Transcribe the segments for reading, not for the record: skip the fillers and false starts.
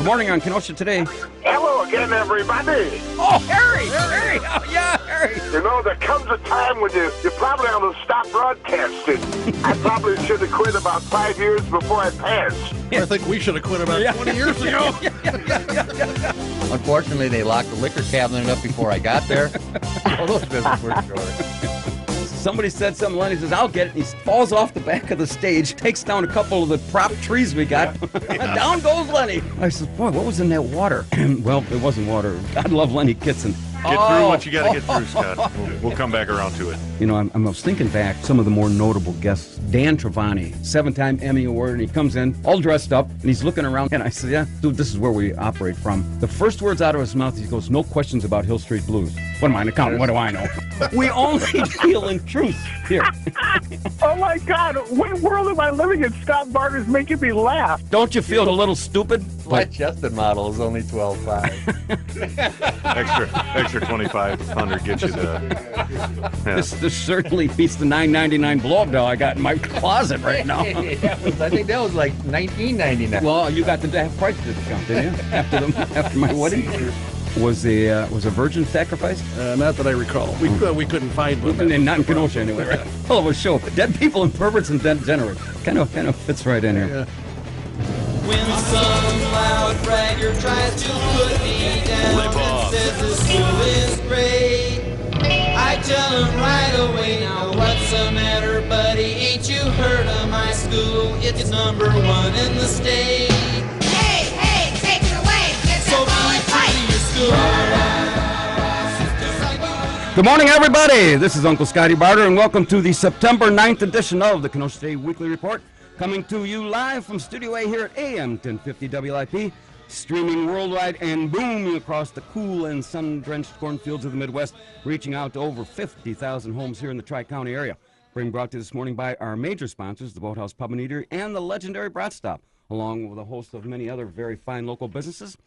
morning on Kenosha Today. Hello again, everybody. Oh, Harry! Oh, yeah, Harry! You know, there comes a time when you probably ought to stop broadcasting. I probably should have quit about 5 years before I passed. I think we should have quit about 20 years ago. Unfortunately, they locked the liquor cabinet up before I got there. All those business were short. Somebody said something, Lenny says, I'll get it. He falls off the back of the stage, takes down a couple of the prop trees we got. Down goes Lenny. I said, boy, what was in that water? Well, it wasn't water. God love Lenny Kitson. Get through what you got to get through, Scott. We'll come back around to it. You know, I was thinking back, some of the more notable guests. Dan Travani, 7-time Emmy Award, and he comes in all dressed up, and he's looking around, and I said, yeah, dude, this is where we operate from. The first words out of his mouth, he goes, no questions about Hill Street Blues. What am I, an accountant? What do I know? We only deal in truth here. Oh, my God. What world am I living in? Scott Barter's making me laugh. Don't you feel a little stupid? My chested model is only 12.5. Extra 2,500 gets you the. Yeah. This certainly beats the $9.99 blow-up doll I got in my closet right now. I think that was like $19.99. Well, you got the half price discount, didn't you? After my wedding. Was a virgin sacrifice? Not that I recall. We couldn't find one. And not in Kenosha anyway, right? Hell of a show. Dead people and perverts and degenerates. Kind of fits right in here. Yeah. When some loud bragger tries to put me down and says the school is great, I tell him right away, now what's the matter, buddy? Ain't you heard of my school? It's #1 in the state. Hey, take it away. It's So be true to your school. Good morning, everybody. This is Uncle Scotty Barter, and welcome to the September 9th edition of the Kenosha Today Weekly Report. Coming to you live from Studio A here at AM 1050 WIP, streaming worldwide and booming across the cool and sun-drenched cornfields of the Midwest, reaching out to over 50,000 homes here in the Tri-County area. Being brought to you this morning by our major sponsors, the Boathouse Pub and Eatery and the legendary Brat Stop, along with a host of many other very fine local businesses.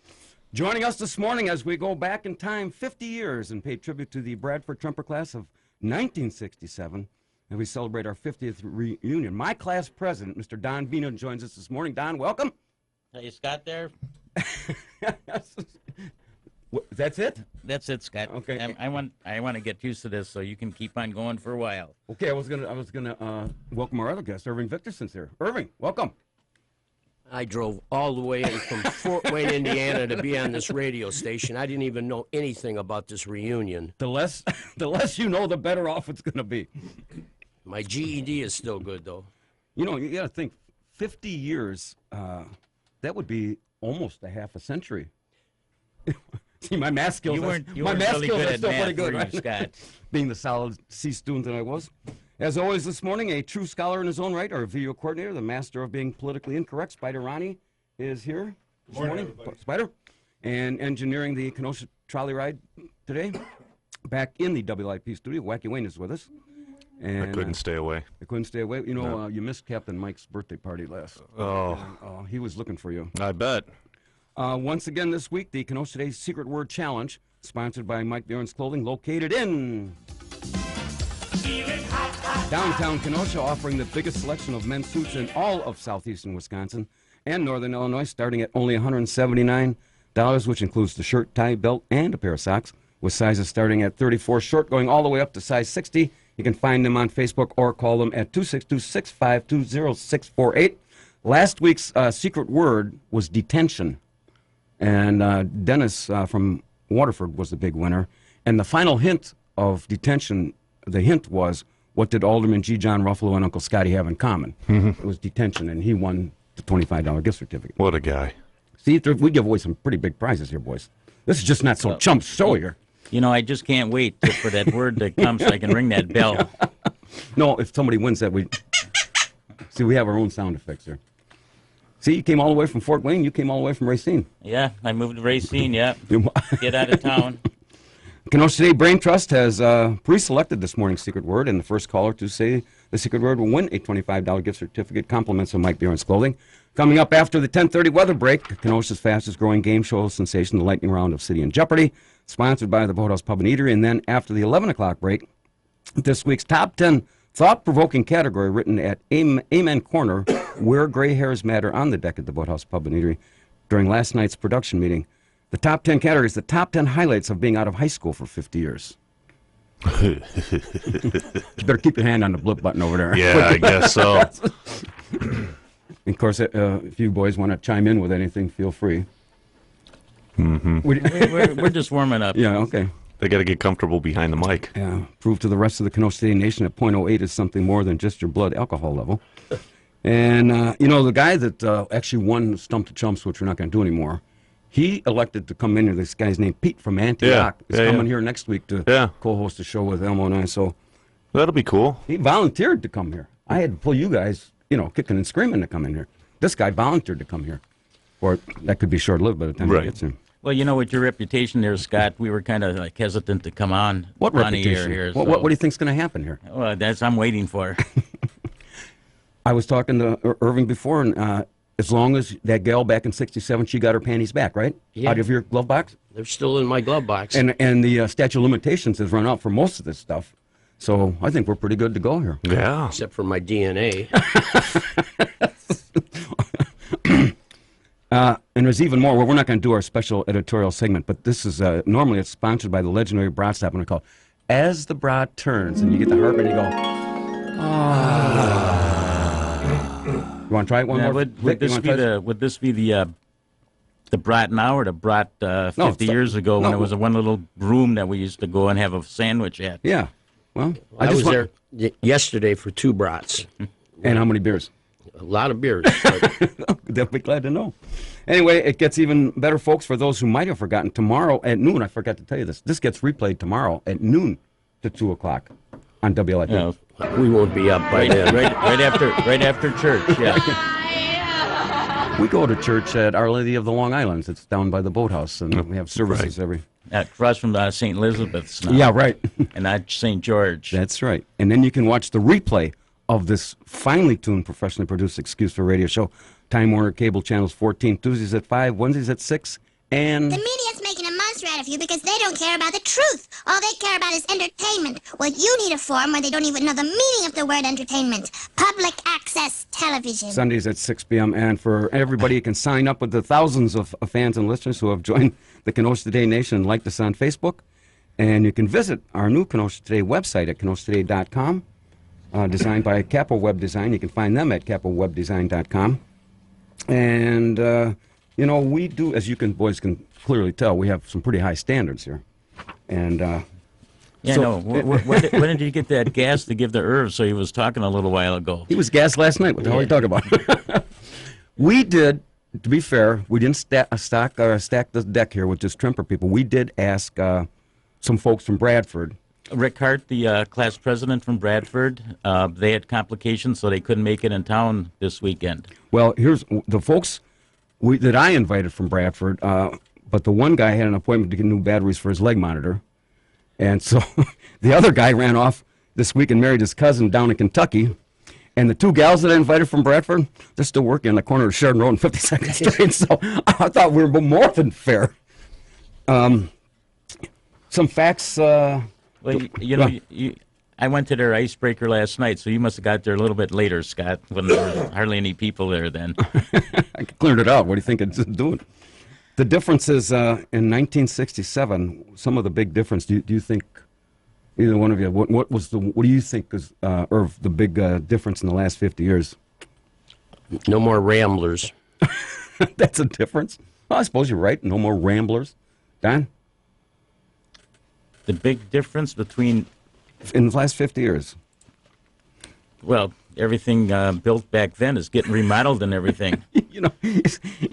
Joining us this morning as we go back in time 50 years and pay tribute to the Bradford Trumper class of 1967, and we celebrate our 50th reunion. My class president, Mr. Don Vino, joins us this morning. Don, welcome. Hey, Scott there? That's it? That's it, Scott. Okay. I want to get used to this so you can keep on going for a while. Okay, I was gonna welcome our other guest, Irving Victorson's here. Irving, welcome. I drove all the way in from Fort Wayne, Indiana to be on this radio station. I didn't even know anything about this reunion. The less you know, the better off it's gonna be. My GED is still good, though. You know, you got to think, 50 years, that would be almost a half a century. See, my math skills, You weren't my math really skills good are at still math, pretty good, were you, right? Scott? Being the solid C student that I was. As always this morning, a true scholar in his own right, our video coordinator, the master of being politically incorrect, Spider Ronnie, is here this morning. Spider. And engineering the Kenosha trolley ride today. Back in the WIP studio, Wacky Wayne is with us. And, I couldn't stay away. I couldn't stay away. You know, you missed Captain Mike's birthday party last. Oh. He was looking for you. I bet. Once again this week, the Kenosha Today Secret Word Challenge, sponsored by Mike Barron's Clothing, located in downtown Kenosha, offering the biggest selection of men's suits in all of southeastern Wisconsin and northern Illinois, starting at only $179, which includes the shirt, tie, belt, and a pair of socks, with sizes starting at 34 short, going all the way up to size 60. You can find them on Facebook or call them at 262-652-0648. Last week's secret word was detention. And Dennis from Waterford was the big winner. And the final hint of detention, the hint was, what did Alderman G. John Ruffalo and Uncle Scotty have in common? It was detention, and he won the $25 gift certificate. What a guy. See, we give away some pretty big prizes here, boys. This is just not so chump show here. You know, I just can't wait for that word to come so I can ring that bell. No, if somebody wins that, we have our own sound effects here. See, you came all the way from Fort Wayne. You came all the way from Racine. Yeah, I moved to Racine, yeah. Get out of town. Kenosha Today Brain Trust has pre-selected this morning's secret word, and the first caller to say the secret word will win a $25 gift certificate, compliments of Mike Barron's Clothing. Coming up after the 10:30 weather break, Kenosha's fastest-growing game show sensation, the Lightning Round of City and Jeopardy, sponsored by the Boathouse Pub and Eatery. And then after the 11 o'clock break, this week's top 10 thought-provoking category written at Amen Corner, Where Gray Hairs Matter, on the deck at the Boathouse Pub and Eatery. during last night's production meeting. The top 10 categories, the top 10 highlights of being out of high school for 50 years. You better keep your hand on the blip button over there. Yeah, I guess so. Of course, if you boys want to chime in with anything, feel free. We're just warming up. Yeah, okay. They got to get comfortable behind the mic. Yeah, prove to the rest of the Kenosha City Nation that .08 is something more than just your blood alcohol level. And, the guy that actually won Stump the Chumps, which we're not going to do anymore, he elected to come in here. This guy's named Pete from Antioch. He's coming here next week to co-host a show with Elmo and I. So that'll be cool. He volunteered to come here. I had to pull you guys, kicking and screaming to come in here. This guy volunteered to come here. Or that could be short-lived by the time he gets here. Well, with your reputation there, Scott, we were kind of hesitant to come on. What on reputation? The air here, so. What do you think's going to happen here? Well, I'm waiting for. I was talking to Irving before, and as long as that gal back in '67, she got her panties back, right? Yeah. Out of your glove box? They're still in my glove box. And the statute of limitations has run out for most of this stuff. So I think we're pretty good to go here. Yeah. Except for my DNA. And there's even more. Well, we're not going to do our special editorial segment, but this is normally it's sponsored by the legendary brat stop, and we call As the Brat Turns, and you get the harp and you go, You want to try it one more? Would this be the brat now or the brat 50 years ago when it was one little room that we used to go and have a sandwich at? Yeah. Well, I was there yesterday for 2 brats. And how many beers? A lot of beers. They'll be glad to know. Anyway, it gets even better, folks, for those who might have forgotten. Tomorrow at noon, I forgot to tell you this. This gets replayed tomorrow at noon to 2 o'clock on WLIP. Yeah, we won't be up by then. Right after church, yeah. We go to church at Our Lady of the Long Islands. It's down by the boathouse, and we have services every... Across from St. Elizabeth's now. Yeah, right. And not St. George. That's right. And then you can watch the replay of this finely tuned, professionally produced Excuse for Radio show. Time Warner Cable Channels 14, Tuesdays at 5, Wednesdays at 6, and... The media's making a monster out of you because they don't care about the truth. All they care about is entertainment. Well, you need a forum where they don't even know the meaning of the word entertainment. Public access television. Sundays at 6 p.m. And for everybody, you can sign up with the thousands of fans and listeners who have joined the Kenosha Today Nation and liked us on Facebook. And you can visit our new Kenosha Today website at kenosatoday.com, designed by Capo Web Design. You can find them at capowebdesign.com. And, we do, as you boys can clearly tell, we have some pretty high standards here. And, when did you get that gas to give to Irv? So he was talking a little while ago. He was gassed last night. What the hell are you talking about? We did, to be fair, we didn't stack the deck here with just Trimper people. We did ask some folks from Bradford. Rick Hart, the class president from Bradford, they had complications, so they couldn't make it in town this weekend. Well, here's the folks that I invited from Bradford, but the one guy had an appointment to get new batteries for his leg monitor. And so the other guy ran off this week and married his cousin down in Kentucky. And the 2 gals that I invited from Bradford, they're still working on the corner of Sheridan Road and 52nd Street. So I thought we were more than fair. Some facts... Well, I went to their icebreaker last night, so you must have got there a little bit later, Scott, when there were hardly any people there then. I cleared it out. What do you think it's doing? The difference is in 1967, some of the big difference, do you think, either one of you, what do you think is the big difference in the last 50 years? No more Ramblers. That's a difference? Well, I suppose you're right. No more Ramblers. Don? The big difference between... In the last 50 years. Well, everything built back then is getting remodeled and everything.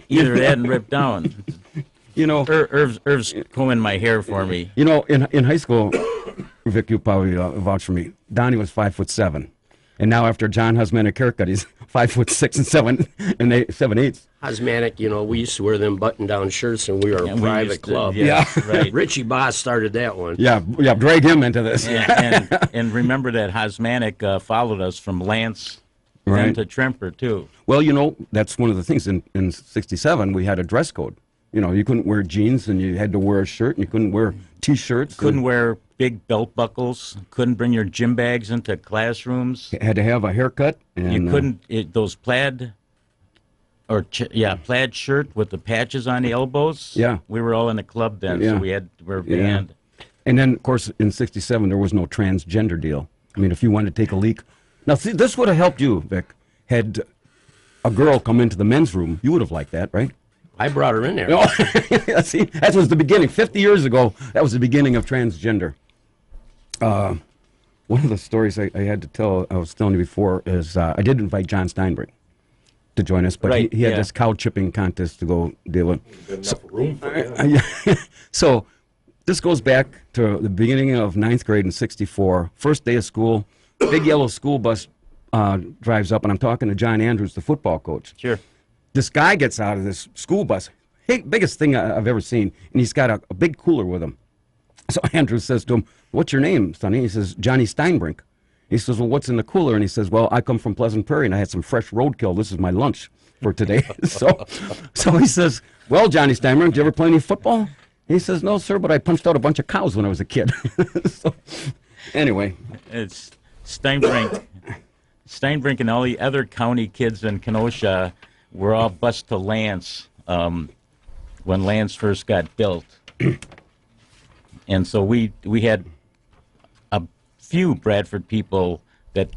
Either that and ripped down. Irv's combing my hair for me. In high school, Vic, you probably vouch for me. Donnie was 5'7", and now after John Husmanic haircut, he's 5'6" and 7/8. Husmanic, we used to wear them button-down shirts, and we were a private club. Right. Richie Boss started that one. Yeah, drag him into this. And remember that Hosmanic followed us from Lance and to Tremper, too. Well, that's one of the things. In '67, we had a dress code. You couldn't wear jeans, and you had to wear a shirt, and you couldn't wear T-shirts. Couldn't wear big belt buckles. Couldn't bring your gym bags into classrooms. Had to have a haircut. And, you couldn't, those plaid plaid shirt with the patches on the elbows. Yeah. We were all in a club then, so we were a band. And then, of course, in '67 there was no transgender deal. I mean, if you wanted to take a leak, now see, this would have helped you, Vic. Had a girl come into the men's room, you would have liked that, right? I brought her in there. No, see, that was the beginning. 50 years ago, that was the beginning of transgender. One of the stories I had to tell, I was telling you before, is I did invite John Steinbrink to join us, but he had this cow chipping contest to go deal with. So this goes back to the beginning of 9th grade in '64. First day of school, big yellow school bus drives up, and I'm talking to John Andrews, the football coach. Sure. This guy gets out of this school bus, biggest thing I've ever seen, and he's got a big cooler with him. So Andrews says to him, "What's your name, Sonny?" He says, "Johnny Steinbrink." He says, "Well, what's in the cooler?" And he says, "Well, I come from Pleasant Prairie, and I had some fresh roadkill. This is my lunch for today." So he says, "Well, Johnny Steinbrink, did you ever play any football?" He says, "No, sir, but I punched out a bunch of cows when I was a kid." So, anyway. It's Steinbrink and all the other county kids in Kenosha were all bused to Lance when Lance first got built. And so we had a few Bradford people that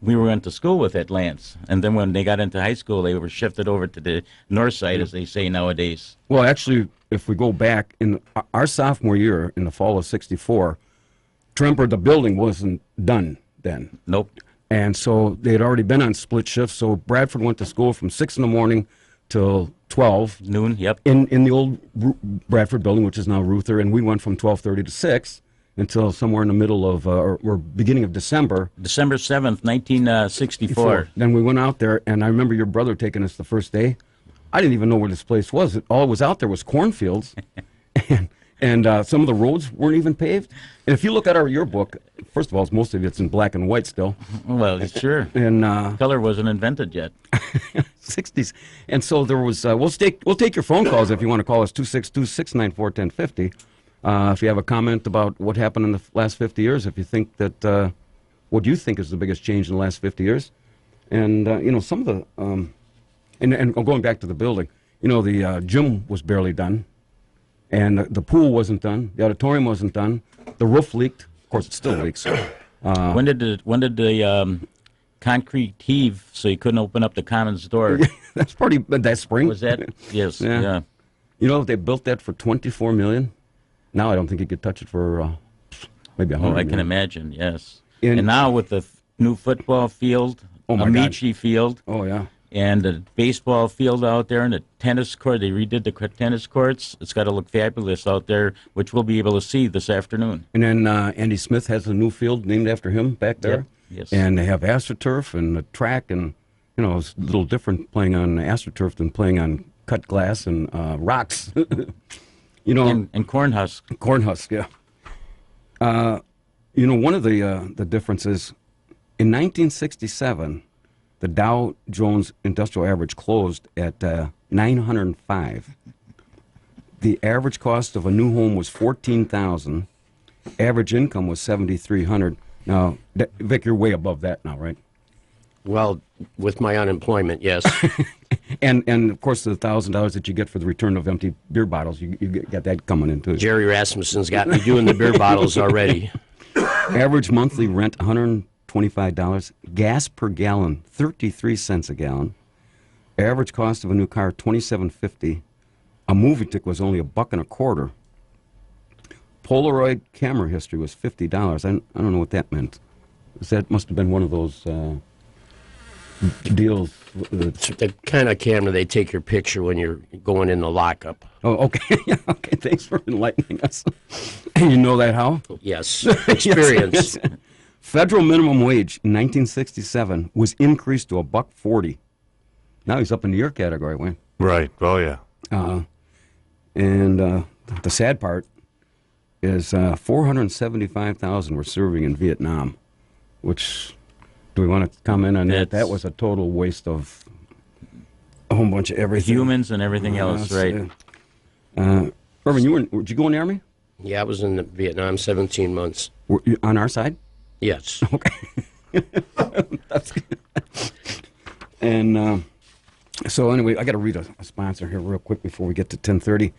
we went to school with at Lance. And then when they got into high school, they were shifted over to the north side, as they say nowadays. Well, actually, if we go back, in our sophomore year, in the fall of '64, Tremper, the building wasn't done then. Nope. And so they had already been on split shifts, so Bradford went to school from 6 in the morning till 12. Noon, yep. In the old Bradford building, which is now Ruther, and we went from 12:30 to 6 until somewhere in the middle of, or beginning of December. December 7th, 1964. Then we went out there, and I remember your brother taking us the first day. I didn't even know where this place was. All was out there was cornfields, and some of the roads weren't even paved. And if you look at our yearbook, first of all, most of it's in black and white still. Well, sure. And color wasn't invented yet. 60s. And so there was, we'll take your phone calls if you want to call us, 262-694-1050. If you have a comment about what happened in the last 50 years, if you think that, what do you think is the biggest change in the last 50 years? And, some of the, and going back to the building, the gym was barely done. And the pool wasn't done. The auditorium wasn't done. The roof leaked. Of course, it still leaks. When did the concrete heave so you couldn't open up the commons door? That's that spring. Was that? Yes. Yeah. They built that for $24 million. Now I don't think you could touch it for maybe $100 million. I can imagine. Yes. And now with the new football field, Amici Field. Oh yeah. And the baseball field out there and the tennis court. They redid the tennis courts. It's got to look fabulous out there, which we'll be able to see this afternoon. And then Andy Smith has a new field named after him back there. Yep. Yes. And they have AstroTurf and the track, and it's a little different playing on AstroTurf than playing on cut glass and rocks. And cornhusk. Cornhusk, yeah. One of the differences in 1967. The Dow Jones Industrial Average closed at 905. The average cost of a new home was $14,000. Average income was $7,300. Now, Vic, you're way above that now, right? Well, with my unemployment, yes. and of course, the $1,000 that you get for the return of empty beer bottles, you get that coming in too. Jerry Rasmussen's got me doing the beer bottles already. Average monthly rent, $125. Gas per gallon, 33 cents a gallon. Average cost of a new car, $27.50. A movie ticket was only $1.25. Polaroid camera history was $50. I don't know what that meant. That must have been one of those deals. The kind of camera they take your picture when you're going in the lockup. Oh, okay. Okay, thanks for enlightening us. And you know that how? Yes, experience. Yes. Federal minimum wage in 1967 was increased to $1.40. Now he's up in your category, Wayne. Right. Oh, yeah. And the sad part is 475,000 were serving in Vietnam, which, do we want to comment on that? That was a total waste of a whole bunch of everything. Humans and everything else, right? Irvin, did you go in the Army? Yeah, I was in Vietnam 17 months. Were you on our side? Yes. Okay. That's good. And So anyway, I got to read a sponsor here real quick before we get to 10:30.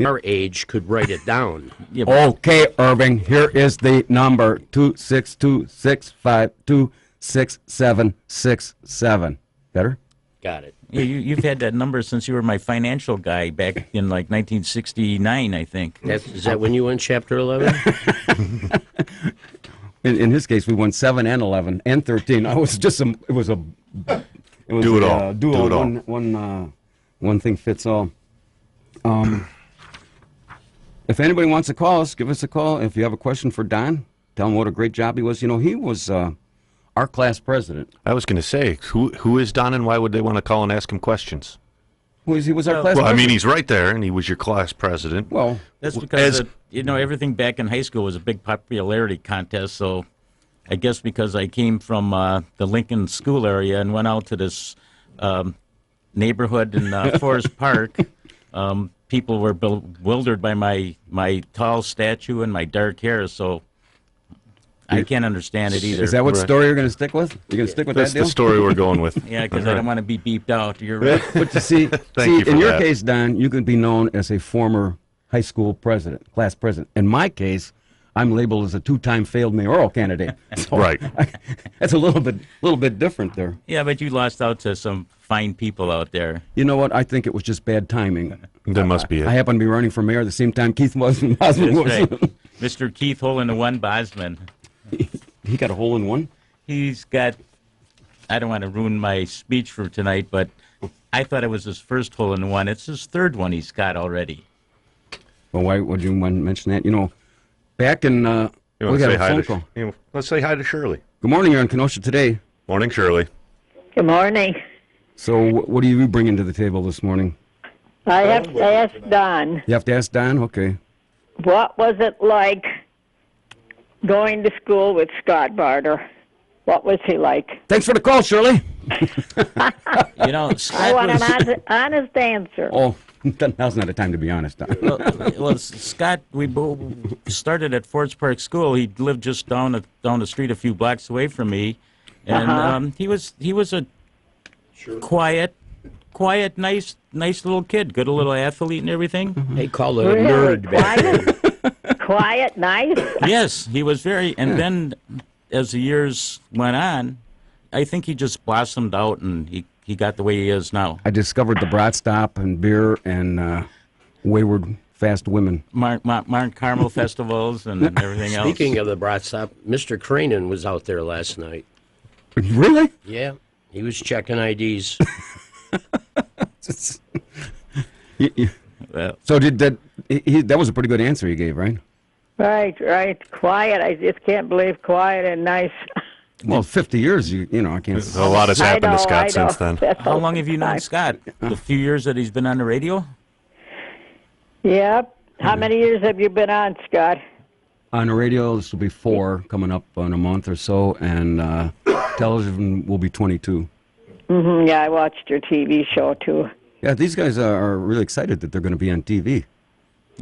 Our age could write it down. Okay, Irving, here is the number 262-656-26767. Better? Got it. Yeah, you've had that number since you were my financial guy back in like 1969, I think. Is that when you won Chapter 11? In his case, we won 7 and 11 and 13. It was just do it all. One thing fits all. If anybody wants to call us, give us a call. If you have a question for Don, tell him what a great job he was. You know, he was our class president. I was going to say, who is Don, and why would they want to call and ask him questions? Well, he was our class president. Well, I mean, he's right there, and he was your class president. Well, that's because everything back in high school was a big popularity contest. So, I guess because I came from the Lincoln School area and went out to this neighborhood in Forest Park, people were bewildered by my tall stature and my dark hair. So. I can't understand it either. Is that what story you're going to stick with? You're going to stick with that deal? That's the story we're going with. Yeah, because I don't want to be beeped out. You're right. But you see, in your case, Don, you could be known as a former high school president, class president. In my case, I'm labeled as a 2-time failed mayoral candidate. So right. That's a little bit different there. Yeah, but you lost out to some fine people out there. You know what? I think it was just bad timing. That must be it. I happened to be running for mayor at the same time Keith was and Bosman was. Right. Mr. Keith Hole-in-the-One Bosman. He got a hole in one? He's got, I don't want to ruin my speech for tonight, but I thought it was his first hole in one. It's his third one he's got already. Well, why would you mention that? You know, back in, we got a phone call. Let's say hi to Shirley. Good morning, you're on Kenosha Today. Morning, Shirley. Good morning. So what are you bringing to the table this morning? I have to ask Don. You have to ask Don? Okay. What was it like going to school with Scott Barter? What was he like? Thanks for the call, Shirley. You know, Scott I want an honest answer. Oh, now's not the time to be honest, Don. well, Scott, we both started at Forest Park School. He lived just down the street, a few blocks away from me, and he was a quiet, nice little kid, good little athlete and everything. They call it a nerd back then. Quiet, nice. Yes, he was very. And then, as the years went on, I think he just blossomed out, and he got the way he is now. I discovered the Brat Stop and beer and wayward fast women. Mount Carmel festivals and everything else. Speaking of the Brat Stop, Mr. Cranen was out there last night. Really? Yeah, he was checking IDs. Well, so that was a pretty good answer you gave, right? Right. Quiet. I just can't believe quiet and nice. Well, 50 years, you know, I can't. A lot has happened to Scott since then. How long have you known Scott? The few years that he's been on the radio? Yep. How many years have you been on, Scott? On the radio, this will be 4 coming up in a month or so, and television will be 22. Yeah, I watched your TV show, too. Yeah, these guys are really excited that they're going to be on TV.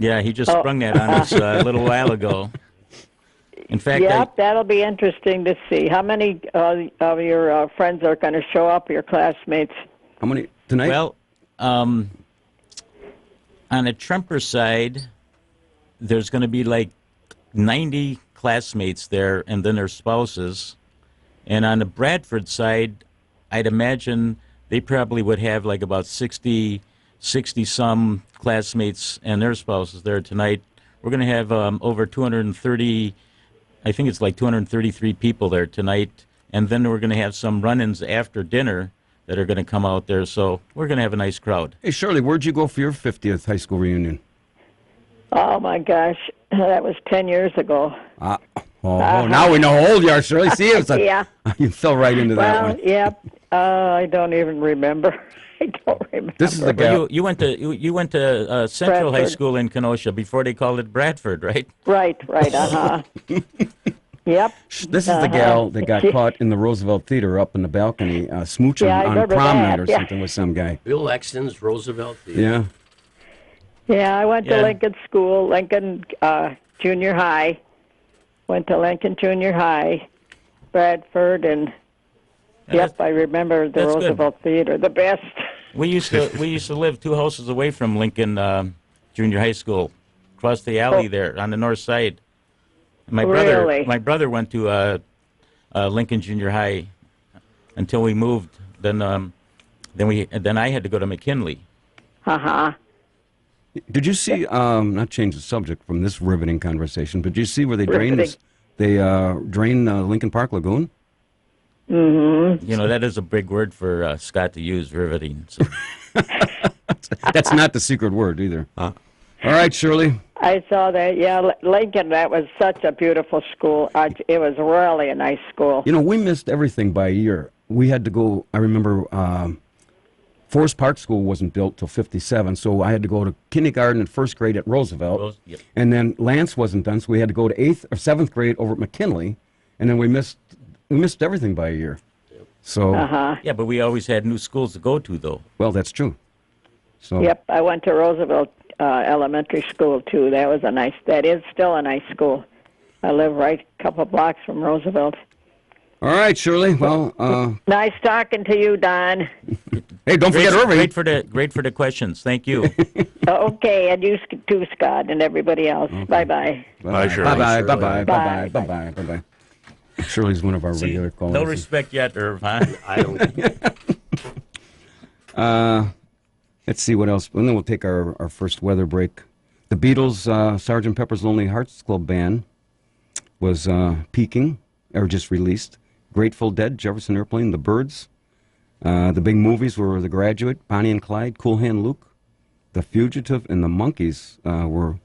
Yeah, he just sprung that on us a little while ago. In fact, that'll be interesting to see. How many of your friends are going to show up, your classmates? How many tonight? Well, on the Tremper side, there's going to be like 90 classmates there, and then their spouses. And on the Bradford side, I'd imagine they probably would have like about 60-some classmates and their spouses there tonight. We're going to have over 230, I think it's like 233 people there tonight. And then we're going to have some run-ins after dinner that are going to come out there. So we're going to have a nice crowd. Hey, Shirley, where'd you go for your 50th high school reunion? Oh, my gosh. That was 10 years ago. Now we know how old you are, Shirley. See, it's like, yeah. You fell right into that one. Yep. I don't even remember. I don't remember. This is the guy. Well, you went to Central High School in Kenosha before they called it Bradford, right? Right. Yep. This is the gal that got caught in the Roosevelt Theater up in the balcony smooching on prom night or something with some guy. Bill Exton's Roosevelt Theater. Yeah. Yeah, I went to Lincoln School, Lincoln Junior High. Went to Lincoln Junior High, Bradford, and I remember the Roosevelt Theater, the best. We used to live 2 houses away from Lincoln Junior High School, across the alley there on the north side. My brother went to Lincoln Junior High until we moved. Then I had to go to McKinley. Did you see? Not change the subject from this riveting conversation, but did you see where they drained this? They drained Lincoln Park Lagoon. Mm-hmm. You know, that is a big word for Scott to use, riveting. So. That's not the secret word either. All right, Shirley. I saw that. Yeah, Lincoln. That was such a beautiful school. It was really a nice school. You know, we missed everything by a year. We had to go. I remember. Forest Park School wasn't built till '57, so I had to go to kindergarten and first grade at Roosevelt, and then Lance wasn't done, so we had to go to 8th or 7th grade over at McKinley, and then we missed everything by a year. So yeah, but we always had new schools to go to, though. Well, that's true. So yep, I went to Roosevelt Elementary School too. That is still a nice school. I live right a couple blocks from Roosevelt. All right, Shirley. Well, nice talking to you, Don. Hey, don't forget Irving. Great for the questions. Thank you. Okay, and you too, Scott, and everybody else. Okay. Bye-bye. Bye, Shirley. Bye-bye. Shirley's one of our regular callers. No respect yet, Irv, huh? I don't. Let's see what else. And then we'll take our first weather break. The Beatles' Sgt. Pepper's Lonely Hearts Club Band was peaking, or just released. Grateful Dead, Jefferson Airplane, The Byrds. The big movies were The Graduate, Bonnie and Clyde, Cool Hand Luke, The Fugitive, and The Monkees were...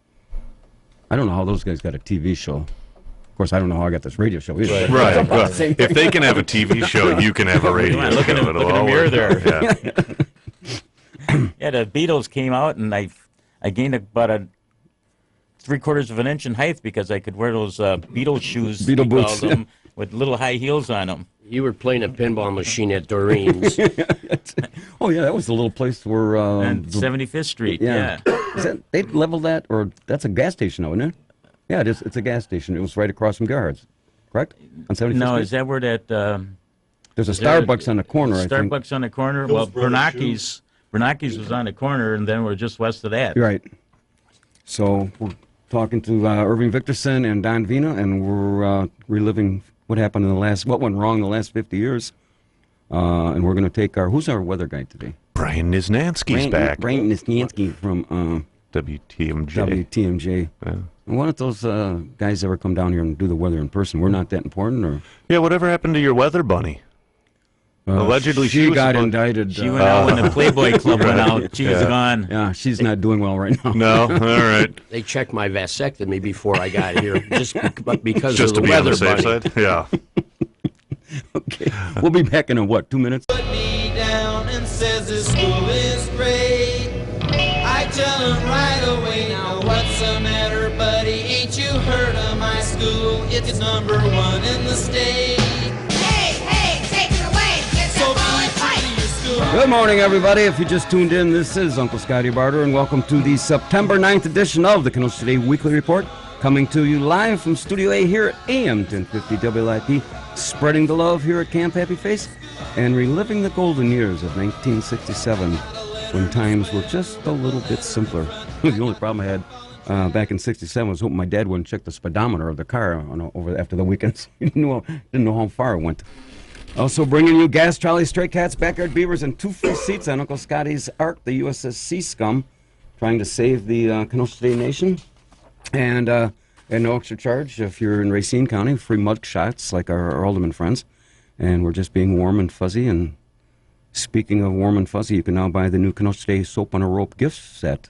I don't know how those guys got a TV show. Of course, I don't know how I got this radio show either. Right. Well, if they can have a TV show, you can have a radio show. Look at the mirror there. Yeah, the Beatles came out, and I gained about a 3/4 of an inch in height because I could wear those Beatles shoes, Beatle boots, them, with little high heels on them. You were playing a pinball machine at Doreen's. Oh, yeah, that was the little place where... on 75th Street, yeah. They leveled that, or that's a gas station, isn't it? Yeah, it is. It's a gas station. It was right across from Gerhard's, correct? On 75th No, Street? is that where that... There's a Starbucks on the corner, I think. Starbucks on the corner? Well, Bernanke's was on the corner, and then we're just west of that. Right. So we're talking to Irving Victorson and Don Vina, and we're reliving what happened what went wrong in the last 50 years. And we're going to take who's our weather guy today? Brian Niznansky's back. Brian Niznansky from WTMJ. WTMJ. Yeah. Why don't those guys ever come down here and do the weather in person? We're not that important, or? Yeah, whatever happened to your weather bunny? Allegedly, she got indicted. She went out when the Playboy Club went out. She's gone. Yeah, she's not doing well right now. No, all right. They checked my vasectomy before I got here, just because just of the to be weather on the safe bunny. side. Yeah. Okay, we'll be back in 2 minutes? Put me down and says the school is great. I tell him right away, now what's the matter, buddy? Ain't you heard of my school? It's #1 in the state. Hey, take it away. So be your school. Good morning, everybody. If you just tuned in, this is Uncle Scotty Barter, and welcome to the September 9th edition of the Kenosha Today Weekly Report, coming to you live from Studio A here at AM 1050 WLIP, spreading the love here at Camp Happy Face, and reliving the golden years of 1967, when times were just a little bit simpler. The only problem I had back in '67 was hoping my dad wouldn't check the speedometer of the car after the weekends. He didn't know how far it went. Also bringing you gas trolley, stray cats, backyard beavers, and 2 free seats on Uncle Scotty's Ark, the USS Sea Scum, trying to save the Kenosha State Nation. And no extra charge if you're in Racine County, free mug shots like our alderman friends. And we're just being warm and fuzzy. And speaking of warm and fuzzy, you can now buy the new Kenosha State Soap on a Rope gift set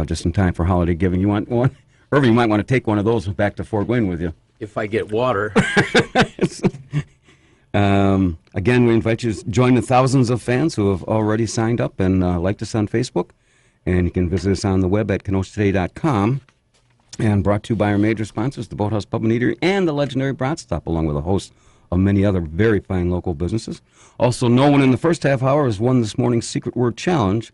just in time for holiday giving. You want one? Irving, you might want to take one of those back to Fort Wayne with you. If I get water. Again, we invite you to join the thousands of fans who have already signed up and liked us on Facebook. And you can visit us on the web at kenosatoday.com. And brought to you by our major sponsors, the Boathouse Pub and Eatery and the legendary Brat Stop, along with a host of many other very fine local businesses. Also, no one in the first half hour has won this morning's Secret Word Challenge,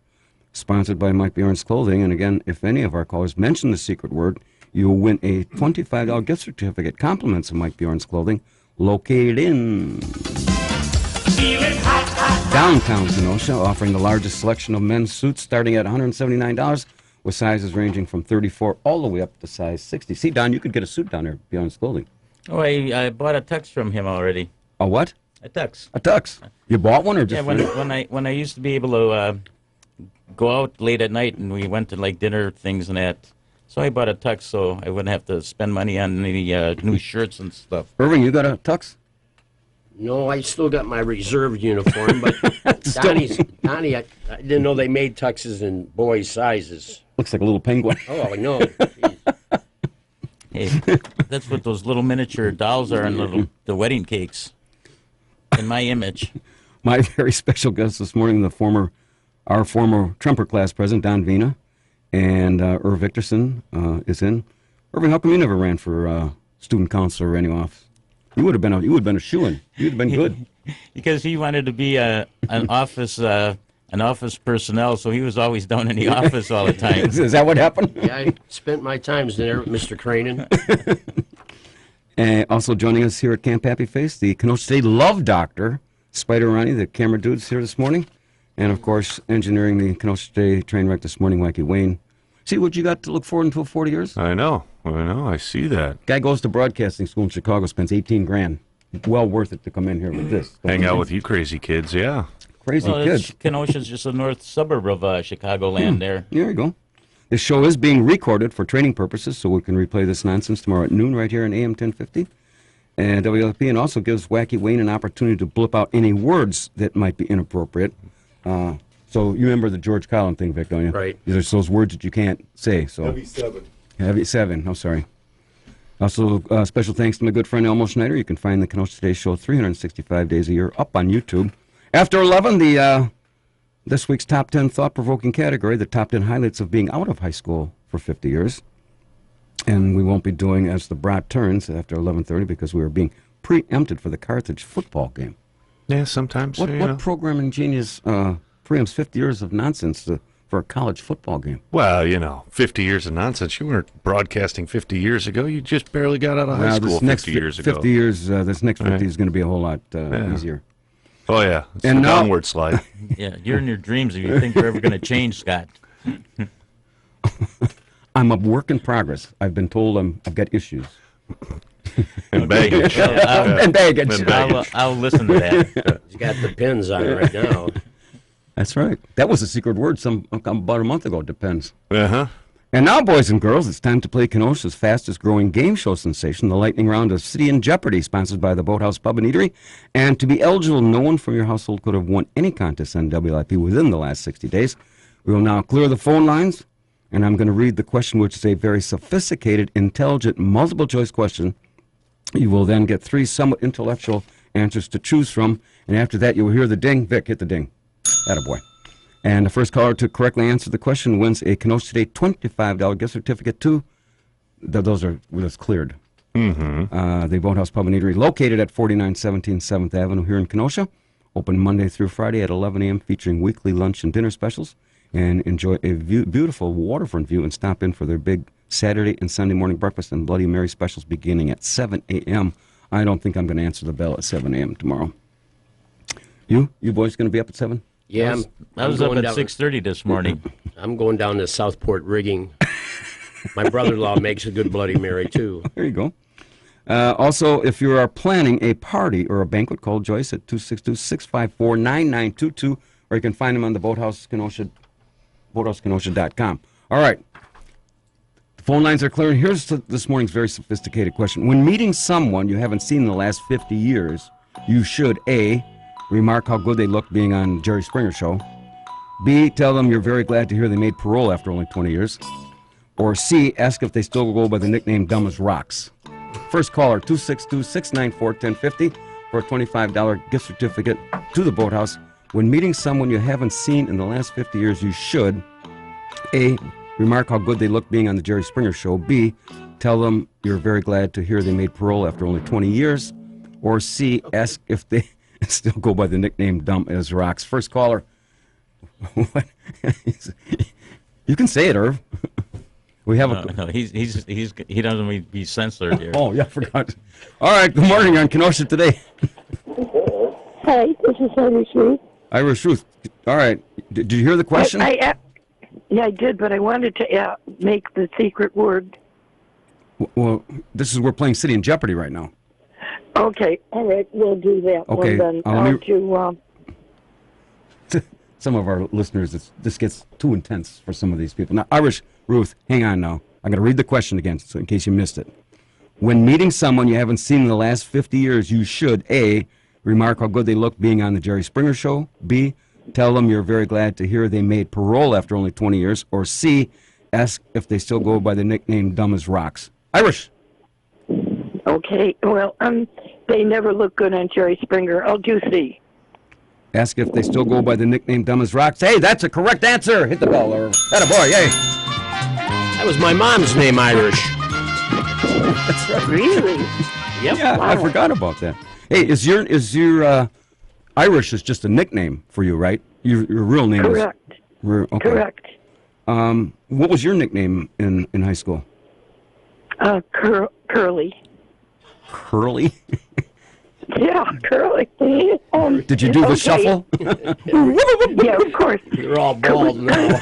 sponsored by Mike Bjorn's Clothing. And again, if any of our callers mention the secret word, you will win a $25 gift certificate, compliments of Mike Bjorn's Clothing, located in... Feeling hot. Downtown Kenosha, offering the largest selection of men's suits starting at $179, with sizes ranging from 34 all the way up to size 60. See, Don, you could get a suit down there beyond his clothing. Oh, I bought a tux from him already. A what? A tux. A tux. You bought one or just? Yeah, when I used to be able to go out late at night and we went to like dinner things and that. So I bought a tux so I wouldn't have to spend money on any new shirts and stuff. Irving, you got a tux? No, I still got my reserve uniform, but Donnie, I didn't know they made tuxes in boys' sizes. Looks like a little penguin. Oh, I know. Hey, that's what those little miniature dolls are in the wedding cakes. In my image. My very special guest this morning, our former Trumper class president, Don Vina, and Irv Victorson is in. Irving, how come you never ran for student council or any office? You would have been a shoo-in. You'd have been good. Because he wanted to be an office personnel, so he was always down in the office all the time. Is that what happened? Yeah, I spent my times there with Mr. Cranen. And also joining us here at Camp Happy Face, the Kenosha State Love Doctor, Spider Ronnie, the camera dude's here this morning. And, of course, engineering the Kenosha State train wreck this morning, Wacky Wayne. See what you got to look forward to 40 years? I know. I see that. Guy goes to broadcasting school in Chicago, spends $18,000. Well worth it to come in here with this. Hang out with you crazy kids, yeah. Crazy kids. Kenosha's just a north suburb of Chicagoland there. There you go. This show is being recorded for training purposes, so we can replay this nonsense tomorrow at noon right here on AM 1050. And WLP, and also gives Wacky Wayne an opportunity to blip out any words that might be inappropriate. So you remember the George Collin thing, Vic, don't you? Right. There's those words that you can't say. So Heavy 7. Heavy 7. Oh, sorry. Also, special thanks to my good friend Elmo Schneider. You can find the Kenosha Today Show 365 days a year up on YouTube. After 11, this week's top 10 thought-provoking category, the top 10 highlights of being out of high school for 50 years. And we won't be doing as the brat turns after 11:30 because we are being preempted for the Carthage football game. Yeah, sometimes. What programming genius preempts 50 years of nonsense for a college football game? Well, 50 years of nonsense. You weren't broadcasting 50 years ago. You just barely got out of high school 50 years ago. 50 years, this next 50 is going to be a whole lot easier. Oh, yeah. It's and a now, downward slide. Yeah, you're in your dreams if you think you're ever going to change, Scott. I'm a work in progress. I've been told I've got issues. And baggage. And baggage. I'll listen to that. He's got the pins on right now. That's right. That was a secret word about a month ago. Depends. Uh-huh. And now, boys and girls, it's time to play Kenosha's fastest-growing game show sensation, the lightning round of City in Jeopardy, sponsored by the Boathouse Pub and Eatery. And to be eligible, no one from your household could have won any contest on WIP within the last 60 days. We will now clear the phone lines, and I'm going to read the question, which is a very sophisticated, intelligent, multiple-choice question. You will then get 3 somewhat intellectual answers to choose from, and after that, you will hear the ding. Vic, hit the ding. Attaboy. And the first caller to correctly answer the question wins a Kenosha Today $25 gift certificate to, that's cleared. Mm-hmm. The Boathouse Pub and Eatery, located at 4917 7th Avenue here in Kenosha. Open Monday through Friday at 11 a.m., featuring weekly lunch and dinner specials. And enjoy a beautiful waterfront view and stop in for their big Saturday and Sunday morning breakfast and Bloody Mary specials beginning at 7 a.m. I don't think I'm going to answer the bell at 7 a.m. tomorrow. You boys going to be up at 7? Yeah, I was up at 6:30 this morning. I'm going down to Southport Rigging. My brother-in-law makes a good Bloody Mary, too. There you go. Also, if you are planning a party or a banquet, call Joyce at 262-654-9922, or you can find him on the Boathouse Kenosha, boathouse-kenosha.com. All right. The phone lines are clear. Here's this morning's very sophisticated question. When meeting someone you haven't seen in the last 50 years, you should, A, remark how good they looked being on Jerry Springer Show. B, tell them you're very glad to hear they made parole after only 20 years. Or C, ask if they still go by the nickname Dumb as Rocks. First caller, 262-694-1050 for a $25 gift certificate to the Boathouse. When meeting someone you haven't seen in the last 50 years, you should A, remark how good they look being on the Jerry Springer Show. B, tell them you're very glad to hear they made parole after only 20 years. Or C, ask if they still go by the nickname Dumb as Rocks. First caller. You can say it, Irv. We have no, he doesn't mean to be censored here. Oh, yeah, I forgot. All right, good morning on Kenosha Today. Hi, this is Henry Sweet. Irish Ruth. All right. Did you hear the question? Yeah, I did, but I wanted to make the secret word. Well, we're playing City in Jeopardy right now. Okay, all right, we'll do that okay. one then. Some of our listeners, this gets too intense for some of these people. Now, Irish Ruth, hang on now. I'm going to read the question again, so in case you missed it. When meeting someone you haven't seen in the last 50 years, you should, A, remark how good they look being on the Jerry Springer Show, B, tell them you're very glad to hear they made parole after only 20 years, or C, ask if they still go by the nickname Dumb as Rocks. Irish. Okay, well, they never look good on Jerry Springer. I'll do C. Ask if they still go by the nickname Dumb as Rocks. Hey, that's a correct answer. Hit the bell, or atta boy, yay. That was my mom's name, Irish. That's right. Really? Yep. Yeah, wow. I forgot about that. Hey, is your Irish is just a nickname for you, right? Your real name Correct. is okay. Correct. What was your nickname in high school? Curly. Curly? Yeah, Curly. Did you do the shuffle? Yeah, of course. You're all bald now.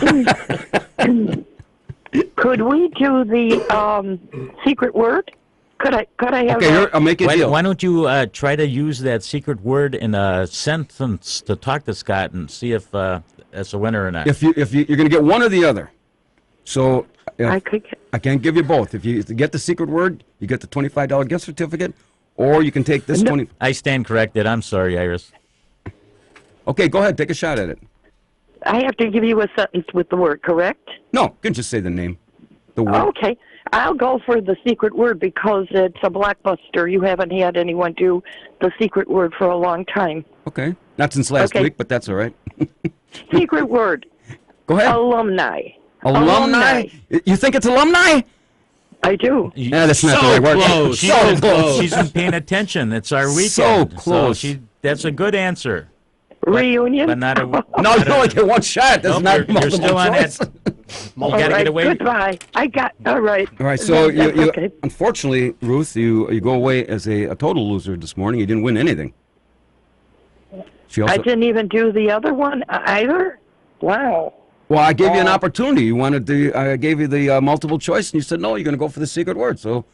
Could we do the secret word? Could I have? Okay, I'll make it deal. Why don't you try to use that secret word in a sentence to talk to Scott and see if that's a winner or not? If you're going to get one or the other, so I can't give you both. If you get the secret word, you get the $25 gift certificate, or you can take this 20. I stand corrected. I'm sorry, Iris. Okay, go ahead. Take a shot at it. I have to give you a sentence with the word, correct? No, you can just say the name. The word. Okay. I'll go for the secret word because it's a blockbuster. You haven't had anyone do the secret word for a long time. Okay. Not since last week, but that's all right. Secret word. Go ahead. Alumni. Alumni? You think it's alumni? I do. Yeah, that's not the right word. Close. So close. She's been paying attention. It's our weekend. So close. So that's a good answer. Reunion? But not a... No, you only get one shot. That's not you're still on choice. that. You got to get away. Goodbye. All right. All right, so you okay. Unfortunately, Ruth, you go away as a total loser this morning. You didn't win anything. I didn't even do the other one either? Wow. Well, I gave you an opportunity. You wanted I gave you the multiple choice, and you said no. You're going to go for the secret word. So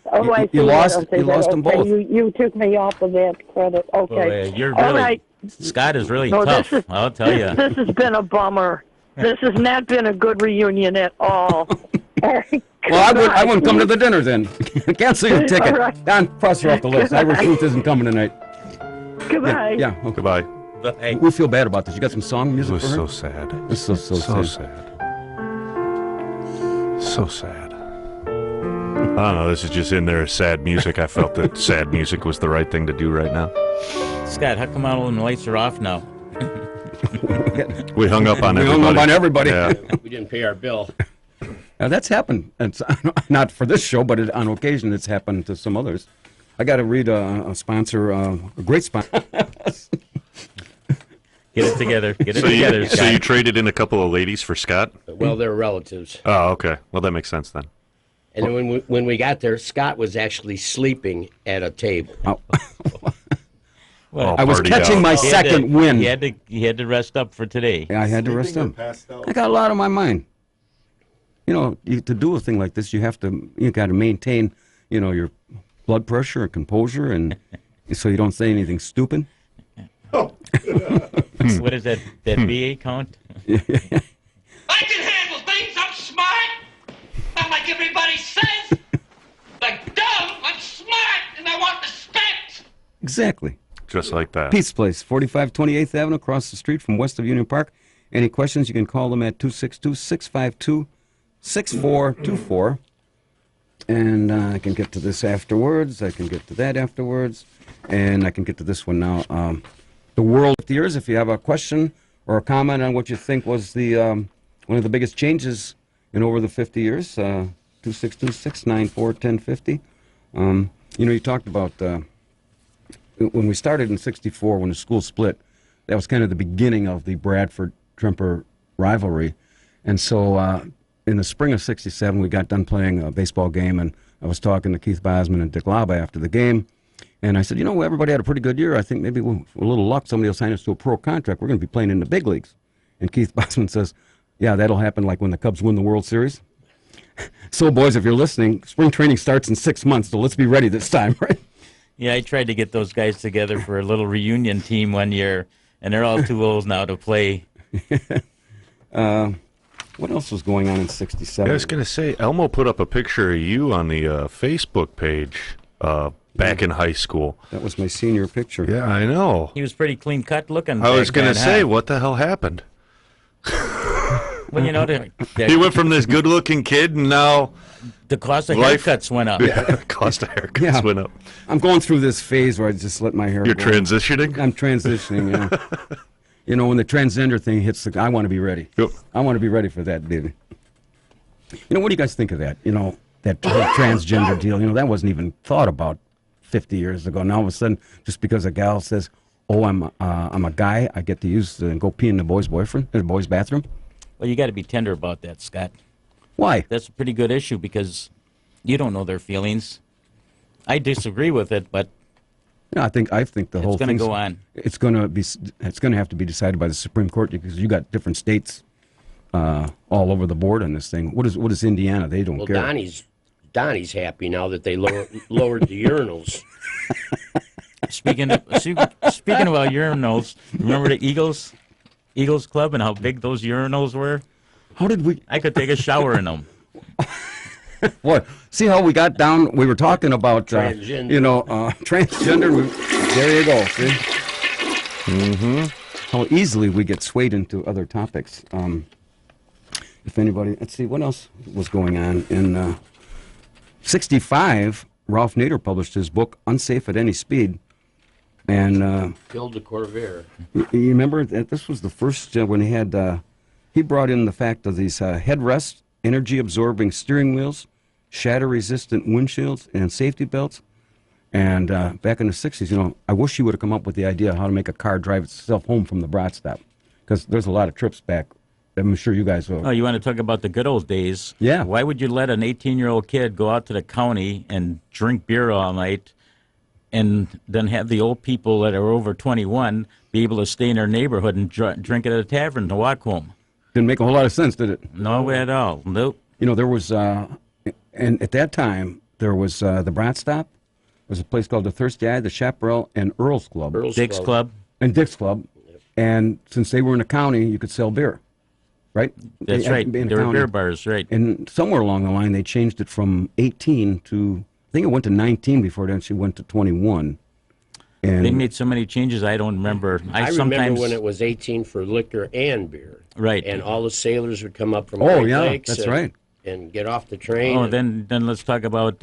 you lost. You lost them both. You took me off of that credit. Okay. You're really. All right. Scott is really tough. I'll tell you. This has been a bummer. This has not been a good reunion at all. Well, I wouldn't come to the dinner then. Cancel your ticket. Right. Don, cross her off the list. Irish Ruth isn't coming tonight. Goodbye. Yeah. Okay. Goodbye. Bye. We feel bad about this. You got some song music It was for her? so sad. It's so sad. So sad. I don't know. This is just in there sad music. I felt that sad music was the right thing to do right now. Scott, how come all the lights are off now? We hung up on everybody. We hung up on everybody. Yeah. We didn't pay our bill. Now, that's happened. It's not for this show, but on occasion it's happened to some others. I got to read a sponsor, a great sponsor. Get it together. Get it together, Scott. So you traded in a couple of ladies for Scott? Well, they're relatives. Oh, okay. Well, that makes sense then. And then when we got there, Scott was actually sleeping at a table. Oh. Well, I was catching my second win. He had to rest up for today. Yeah, I had to rest up. I got a lot on my mind. You know, to do a thing like this, you got to maintain, your blood pressure and composure, and so you don't say anything stupid. What is that VA count? I can handle things. I'm smart. Not like everybody says. Like dumb, I'm smart, and I want respect. Exactly. Just like that. Pete's Place, 45 28th Avenue, across the street from west of Union Park. Any questions, you can call them at 262-652-6424. And I can get to this afterwards. I can get to that afterwards. And I can get to this one now. The World 50 Years, if you have a question or a comment on what you think was the one of the biggest changes in over the 50 years, 262-694-1050. You talked about... when we started in '64, when the school split, that was kind of the beginning of the Bradford-Trimper rivalry. And so in the spring of '67, we got done playing a baseball game, and I was talking to Keith Bosman and Dick Laba after the game, And I said, you know, everybody had a pretty good year. I think maybe with a little luck, somebody will sign us to a pro contract. We're going to be playing in the big leagues. And Keith Bosman says, yeah, that'll happen like when the Cubs win the World Series. So, boys, if you're listening, spring training starts in 6 months, so let's be ready this time, right? Yeah, I tried to get those guys together for a little reunion team one year, and they're all too old now to play. What else was going on in '67? I was going to say, Elmo put up a picture of you on the Facebook page back in high school. That was my senior picture. Yeah, I know. He was pretty clean cut looking. I was going to say, what the hell happened? Well, you know, he went from this good-looking kid, and now the cost of haircuts went up. Yeah, the cost of haircuts went up. I'm going through this phase where I just let my hair You're grow. transitioning? I'm transitioning, yeah. You know, when the transgender thing hits, I want to be ready. Yep. I want to be ready for that, baby. You know, what do you guys think of that? You know, that whole transgender deal, you know, that wasn't even thought about 50 years ago. Now all of a sudden, just because a gal says, oh, I'm a guy, I get to use and go pee in the boy's bathroom. Well, you got to be tender about that, Scott. Why? That's a pretty good issue because you don't know their feelings. I disagree with it, but yeah, I think the whole thing's going to thing's go on. It's going to have to be decided by the Supreme Court because you got different states all over the board on this thing. What is Indiana? They don't care. Donnie's happy now that they lowered the urinals. Speaking about urinals, remember the Eagles Club and how big those urinals were? How did we? I could take a shower in them. What? See how we got down? We were talking about transgender. Transgender. There you go. See? Mm-hmm. How easily we get swayed into other topics. If anybody, let's see, what else was going on in '65? Ralph Nader published his book "Unsafe at Any Speed," and killed the Corvair. You remember that this was the first when he brought in the fact of these headrests, energy-absorbing steering wheels, shatter-resistant windshields, and safety belts. And back in the 60s, you know, I wish he would have come up with the idea of how to make a car drive itself home from the brat stop, because there's a lot of trips back. I'm sure you guys will. Oh, you want to talk about the good old days? Yeah. Why would you let an 18-year-old kid go out to the county and drink beer all night and then have the old people that are over 21 be able to stay in their neighborhood and drink at a tavern to walk home? Didn't make a whole lot of sense, did it? No way at all. Nope. You know, there was, and at that time, there was the Brat Stop. There was a place called the Thirsty Eye, the Chaparral, and Earl's Club. Dick's Club. And Dick's Club. Yep. And since they were in the county, you could sell beer, right? That's right. There were beer bars, right. And somewhere along the line, they changed it from 18 to, I think it went to 19 before it actually went to 21. And they made so many changes, I don't remember. I remember when it was 18 for liquor and beer. Right. And all the sailors would come up from Great Lakes that's right. And get off the train. Oh, then let's talk about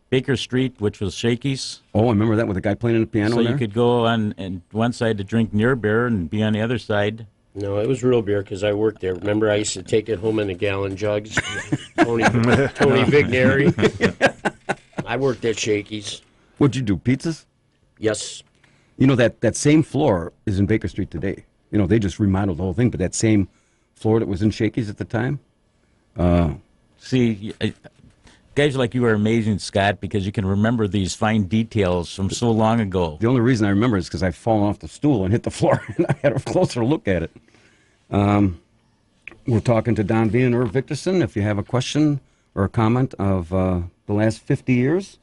Baker Street, which was Shakey's. Oh, I remember that with the guy playing the piano So there? you could go on one side to drink near beer and be on the other side. No, it was real beer because I worked there. Remember, I used to take it home in a gallon jugs. Tony Vigneri. I worked at Shakey's. What'd you do, pizzas? Yes. You know, that same floor is in Baker Street today. You know, they just remodeled the whole thing, but that same floor that was in Shakey's at the time. See, guys like you are amazing, Scott, because you can remember these fine details from so long ago. The only reason I remember is because I've fallen off the stool and hit the floor, and I had a closer look at it. We're talking to Don V. and Irv Victorson. If you have a question or a comment of the last 50 years.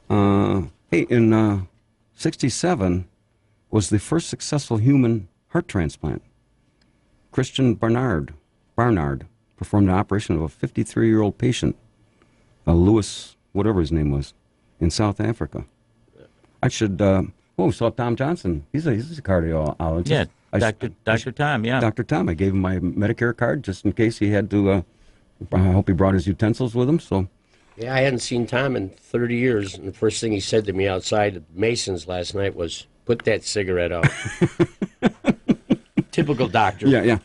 Hey, in 67 was the first successful human heart transplant. Christian Barnard performed an operation of a 53-year-old patient, Lewis, whatever his name was, in South Africa. I should, we saw Tom Johnson. He's a cardiologist. Yeah, Dr. Tom, yeah. Dr. Tom. I gave him my Medicare card just in case he had to, I hope he brought his utensils with him, so. Yeah, I hadn't seen Tom in 30 years, and the first thing he said to me outside at Mason's last night was, put that cigarette out. Typical doctor. Yeah.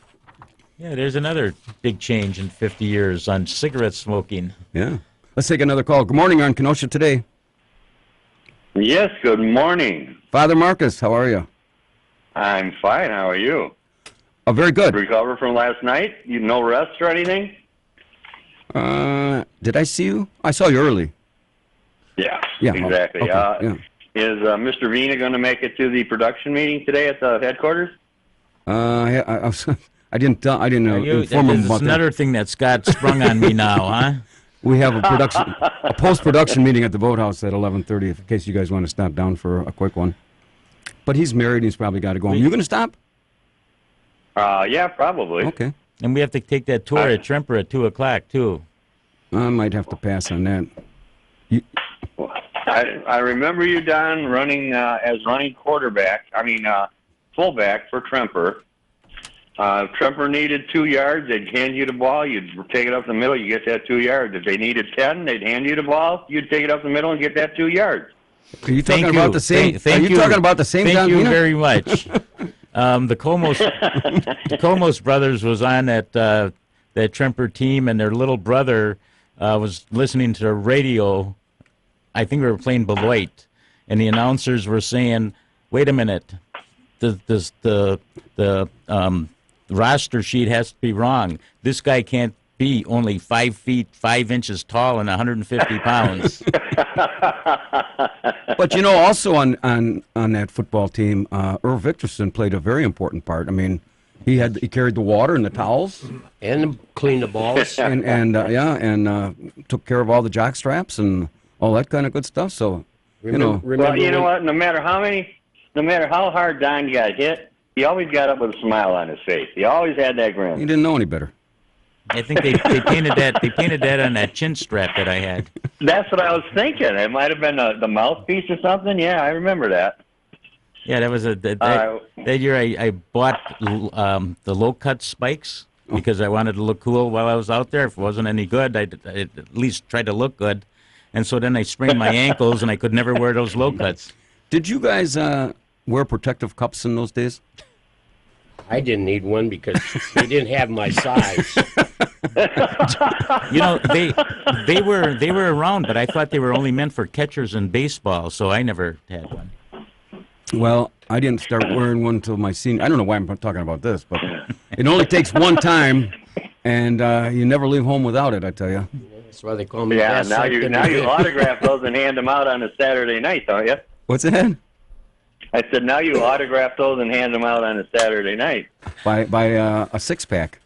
Yeah, there's another big change in 50 years on cigarette smoking. Yeah. Let's take another call. Good morning on Kenosha Today. Yes, good morning. Father Marcus, how are you? I'm fine. How are you? Oh, very good. Recover from last night? You no rest or anything? Did I see you? I saw you early. Yeah, Yeah, exactly. okay, yeah. Is Mr. Vina going to make it to the production meeting today at the headquarters? I didn't inform him about That's that. another thing that Scott sprung on me now, huh? We have a post-production meeting at the boathouse at 11:30. In case you guys want to stop down for a quick one. But he's married. He's probably got to go home. You going to stop? Yeah, probably. Okay. And we have to take that tour at Tremper at 2:00 too. I might have to pass on that. I remember you, Don, running as running quarterback. Fullback for Tremper. Tremper needed 2 yards. They'd hand you the ball. You'd take it up the middle. You get that 2 yards. If they needed 10, they'd hand you the ball. You'd take it up the middle and get that 2 yards. Are you talking about the same? Thank you. Talking about the same? Thank Don you Vina? very much. The Comos brothers was on that Tremper team, and their little brother was listening to the radio. I think we were playing Beloit, and the announcers were saying, "Wait a minute, the roster sheet has to be wrong. This guy can't be only 5 feet 5 inches tall and 150 pounds." But also on that football team, Irv Victorson played a very important part. I mean, he carried the water and the towels and cleaned the balls and took care of all the jock straps and all that kind of good stuff. So Well, you know what? No matter how hard Don got hit, he always got up with a smile on his face. He always had that grin. He didn't know any better. I think they painted that. They painted that on that chin strap that I had. That's what I was thinking. It might have been the mouthpiece or something. Yeah, I remember that. Yeah, that was that year. I bought the low cut spikes because I wanted to look cool while I was out there. If it wasn't any good, I'd at least try to look good. And so then I sprained my ankles, and I could never wear those low cuts. Did you guys wear protective cups in those days? I didn't need one because they didn't have my size. They were around, but I thought they were only meant for catchers in baseball, so I never had one. Well, I didn't start wearing one until my senior. I don't know why I'm talking about this, but it only takes one time, and you never leave home without it. I tell you. That's why they call me. Yeah, now you autograph those and hand them out on a Saturday night, don't you? What's that? I said, now you autograph those and hand them out on a Saturday night. By a six-pack.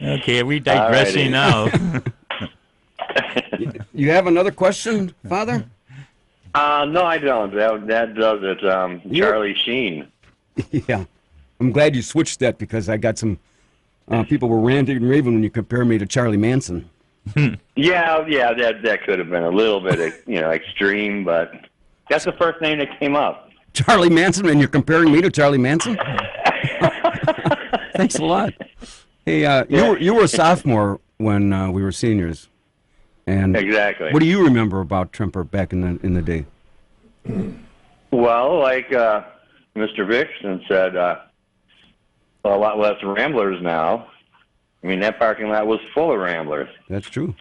Okay, are we digressing now? You have another question, Father? No, I don't. That does it. Charlie Sheen. Yeah. I'm glad you switched that because I got some people were ranting and raving when you compare me to Charlie Manson. Yeah, that could have been a little bit, extreme, but that's the first name that came up. Charlie Manson, and you're comparing me to Charlie Manson? Thanks a lot. Hey, you were a sophomore when we were seniors, and exactly. What do you remember about Tremper back in the day? Well, like Mr. Vixen said, a lot less ramblers now. I mean, that parking lot was full of ramblers. That's true.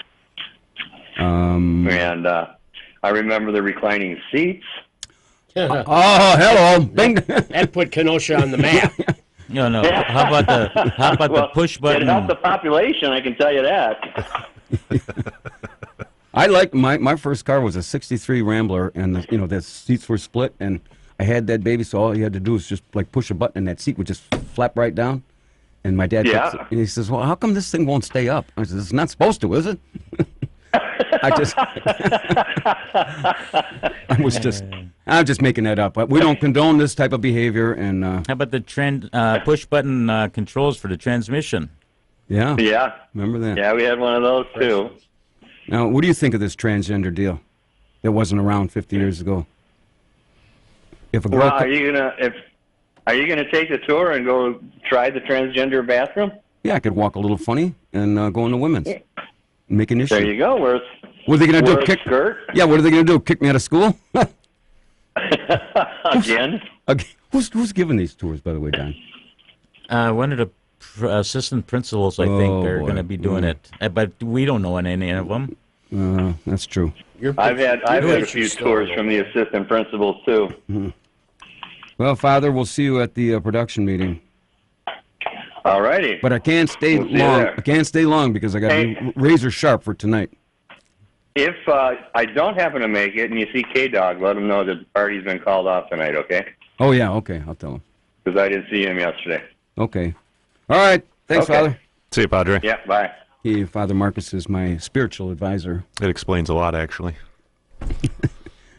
And I remember the reclining seats. Oh, hello! Bing. That put Kenosha on the map. No. How about the push button? It helped the population, I can tell you that. I like my first car was a '63 Rambler, and the seats were split, and I had that baby, so all you had to do was just like push a button, and that seat would just flap right down. And my dad, he says, "Well, how come this thing won't stay up?" I said, "It's not supposed to, is it?" I'm just making that up. We don't condone this type of behavior. And how about the push button controls for the transmission? Yeah. Yeah. Remember that? Yeah, we had one of those too. Now, what do you think of this transgender deal that wasn't around 50 years ago? If a girl are you gonna take the tour and go try the transgender bathroom? Yeah, I could walk a little funny and go in the women's. Make an issue. There you go. What are they going to do? Skirt? Yeah, what are they going to do? Kick me out of school? Again? Who's giving these tours, by the way, Don? One of the assistant principals, I think, are going to be doing it. But we don't know any of them. That's true. I've had a few tours from the assistant principals, too. Mm-hmm. Well, Father, we'll see you at the production meeting. All righty. But I can't stay long. I can't stay long because I got to be razor sharp for tonight. If I don't happen to make it and you see K-Dog, let him know that the party's been called off tonight, okay? Oh, yeah, okay. I'll tell him. Because I didn't see him yesterday. Okay. All right. Thanks, Okay. Father. See you, Padre. Yeah, bye. Father Marcus is my spiritual advisor. It explains a lot, actually.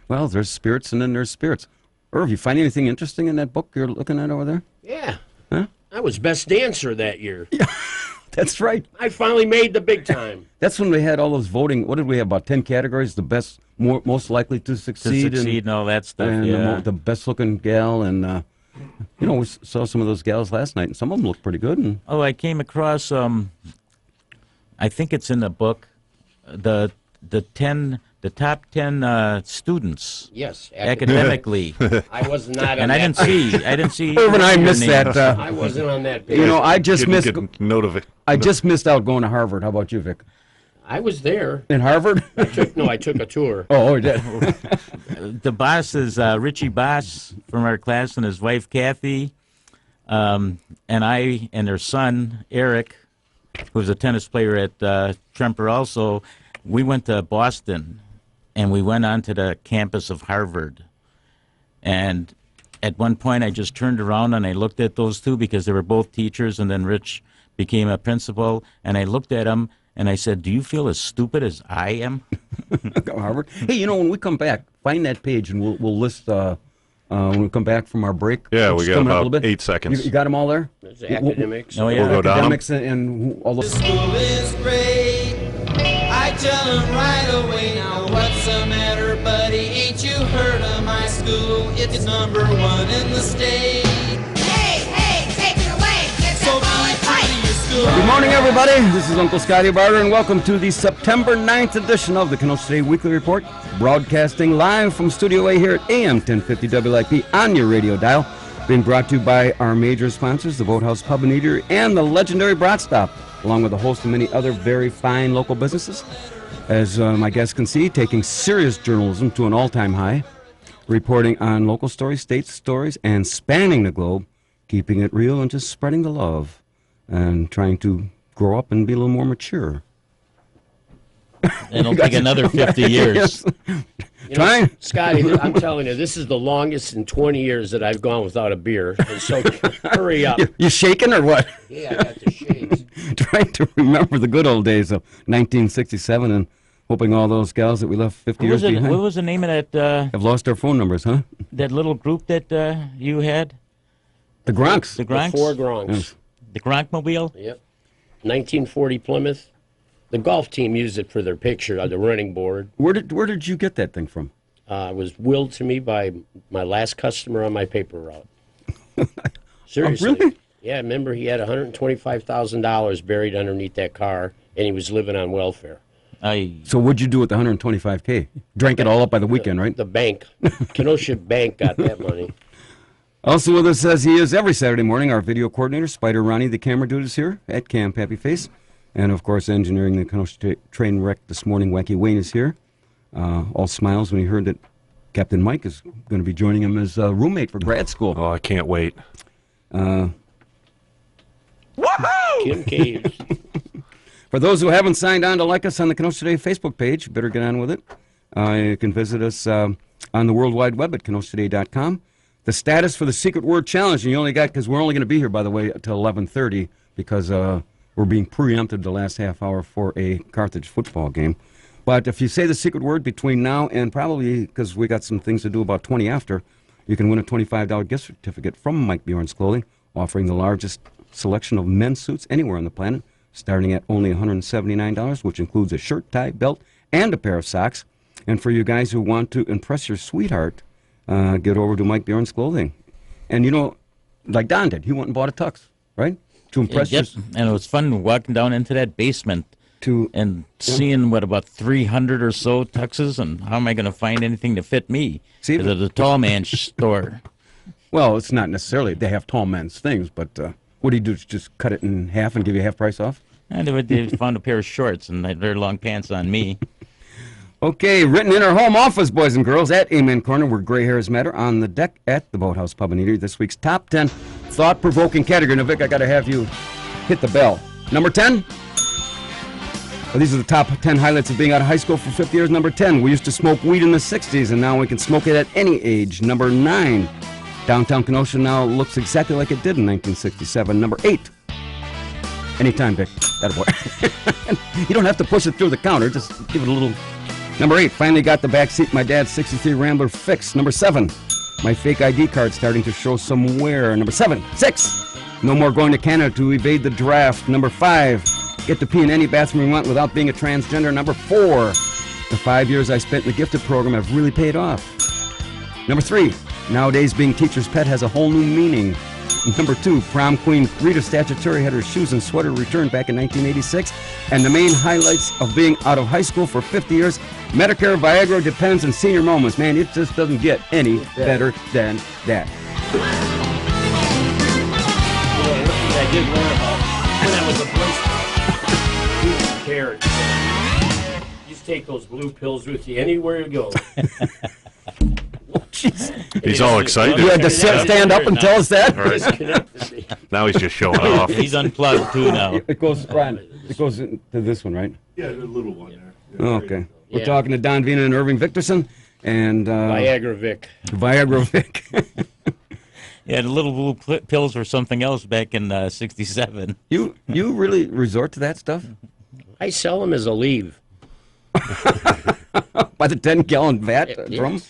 Well, there's spirits and then there's spirits. Irv, you find anything interesting in that book you're looking at over there? Yeah. Huh? I was best dancer that year. That's right. I finally made the big time. That's when we had all those voting. What did we have? About 10 categories. The best, most likely to succeed. And all that stuff, and yeah. the best-looking gal. And, we saw some of those gals last night, and some of them looked pretty good. And Oh, I came across, I think it's in the book, the top 10 students. Yes, academically. I was not. And on I that didn't see. Irv and I missed your names. that. I wasn't on that page. I just missed. Get note of it. I just missed out going to Harvard. How about you, Vic? I was there. In Harvard? I took a tour. Oh, you did. The boss is Richie Boss from our class and his wife Kathy, and I and their son Eric, who's a tennis player at Tremper also. We went to Boston, and we went onto the campus of Harvard. And at one point, I just turned around and I looked at those two because they were both teachers, and then Rich became a principal, and I looked at them. And I said, "Do you feel as stupid as I am?" Harvard. Hey, when we come back, find that page, and we'll list when we come back from our break. Yeah, which we is got coming up a about little bit. 8 seconds. You got them all there? There's academics. Oh, yeah. We'll go down 'em. Academics and all those. School is great. I tell them right away. Now what's the matter, buddy? Ain't you heard of my school? It's number 1 in the state. Hey, take it away. Get so be true to your school. Good morning, everybody. This is Uncle Scotty Barter, and welcome to the September 9th edition of the Kenosha State Weekly Report, broadcasting live from Studio A here at AM 1050 WIP on your radio dial. Being brought to you by our major sponsors, the Boathouse Pub and Eatery and the legendary Brat Stop, along with a host of many other very fine local businesses. As my guests can see, taking serious journalism to an all-time high, reporting on local stories, state stories, and spanning the globe, keeping it real and just spreading the love, and trying to grow up and be a little more mature. It'll take another 50 years. Trying. Scotty, I'm telling you, this is the longest in 20 years that I've gone without a beer. And so hurry up. You shaking or what? Yeah, I got the shakes. Trying to remember the good old days of 1967 and hoping all those gals that we left 50 years behind What was the name of that? have lost their phone numbers, huh? That little group that you had? The Gronks. The Gronks? The 4 Gronks. Yes. The Gronkmobile? Yep. 1940 Plymouth. The golf team used it for their picture on the running board. Where did you get that thing from? It was willed to me by my last customer on my paper route. Seriously. Oh, really? Yeah, remember he had $125,000 buried underneath that car, and he was living on welfare. So what'd you do with the $125K? Drank it all up by the weekend, right? The bank, Kenosha Bank, got that money. Also with us, as he is every Saturday morning, our video coordinator, Spider Ronnie, the camera dude, is here at Camp Happy Face. And, of course, engineering the Kenosha train wreck this morning, Wacky Wayne is here. All smiles when he heard that Captain Mike is going to be joining him as a roommate for grad school. Oh, I can't wait. Woohoo! Kim Caves. For those who haven't signed on to like us on the Kenosha Today Facebook page, better get on with it. You can visit us on the World Wide Web at KenoshaToday.com. The status for the Secret Word Challenge, and you only got, because we're only going to be here, by the way, until 11:30, because we're being preempted the last half hour for a Carthage football game. But if you say the secret word between now and probably, because we got some things to do about 20 after, you can win a $25 gift certificate from Mike Bjorn's Clothing, offering the largest selection of men's suits anywhere on the planet, starting at only $179, which includes a shirt, tie, belt, and a pair of socks. And for you guys who want to impress your sweetheart, get over to Mike Bjorn's Clothing. And like Don did, he went and bought a tux, right? To impress Yep. you. And it was fun walking down into that basement and seeing, about 300 or so tuxes, and how am I going to find anything to fit me? See, at the tall man's store. Well, it's not necessarily they have tall men's things, but what do you do? Just cut it in half and give you half price off? And they found a pair of shorts and their long pants on me. Okay, written in our home office, boys and girls, at Amen Corner, where gray hairs matter, on the deck at the Boathouse Pub and Eatery. This week's top 10 thought-provoking category. Now, Vic, I got to have you hit the bell. Number 10? These are the top 10 highlights of being out of high school for 50 years. Number 10, we used to smoke weed in the 60s, and now we can smoke it at any age. Number 9, downtown Kenosha now looks exactly like it did in 1967. Number 8, anytime, Vic. Attaboy. You don't have to push it through the counter. Just give it a little. Number 8, finally got the back seat. My dad's 63 Rambler fixed. Number 7, my fake ID card starting to show some wear. Number 6, no more going to Canada to evade the draft. Number 5, get to pee in any bathroom you want without being a transgender. Number 4, the 5 years I spent in the gifted program have really paid off. Number 3, nowadays being teacher's pet has a whole new meaning. Number 2, prom queen Rita Statutory had her shoes and sweater returned back in 1986. And the main highlights of being out of high school for 50 years, Medicare, Viagra, Depends, and senior moments. Man, it just doesn't get any better than that. I did learn about when I was a boy scout. You just take those blue pills with you anywhere you go. He's all excited. You had to stand up and tell us that? Right. Now he's just showing off. He's unplugged too now. It goes, Brian, it goes into this one, right? Yeah, the little one there. Oh, okay. We're talking to Don Vina and Irving Victorson. And Viagra Vic. Viagra Vic. Yeah, the little blue pills were something else back in '67. You really resort to that stuff? I sell them as a leave. By the 10-gallon vat drum?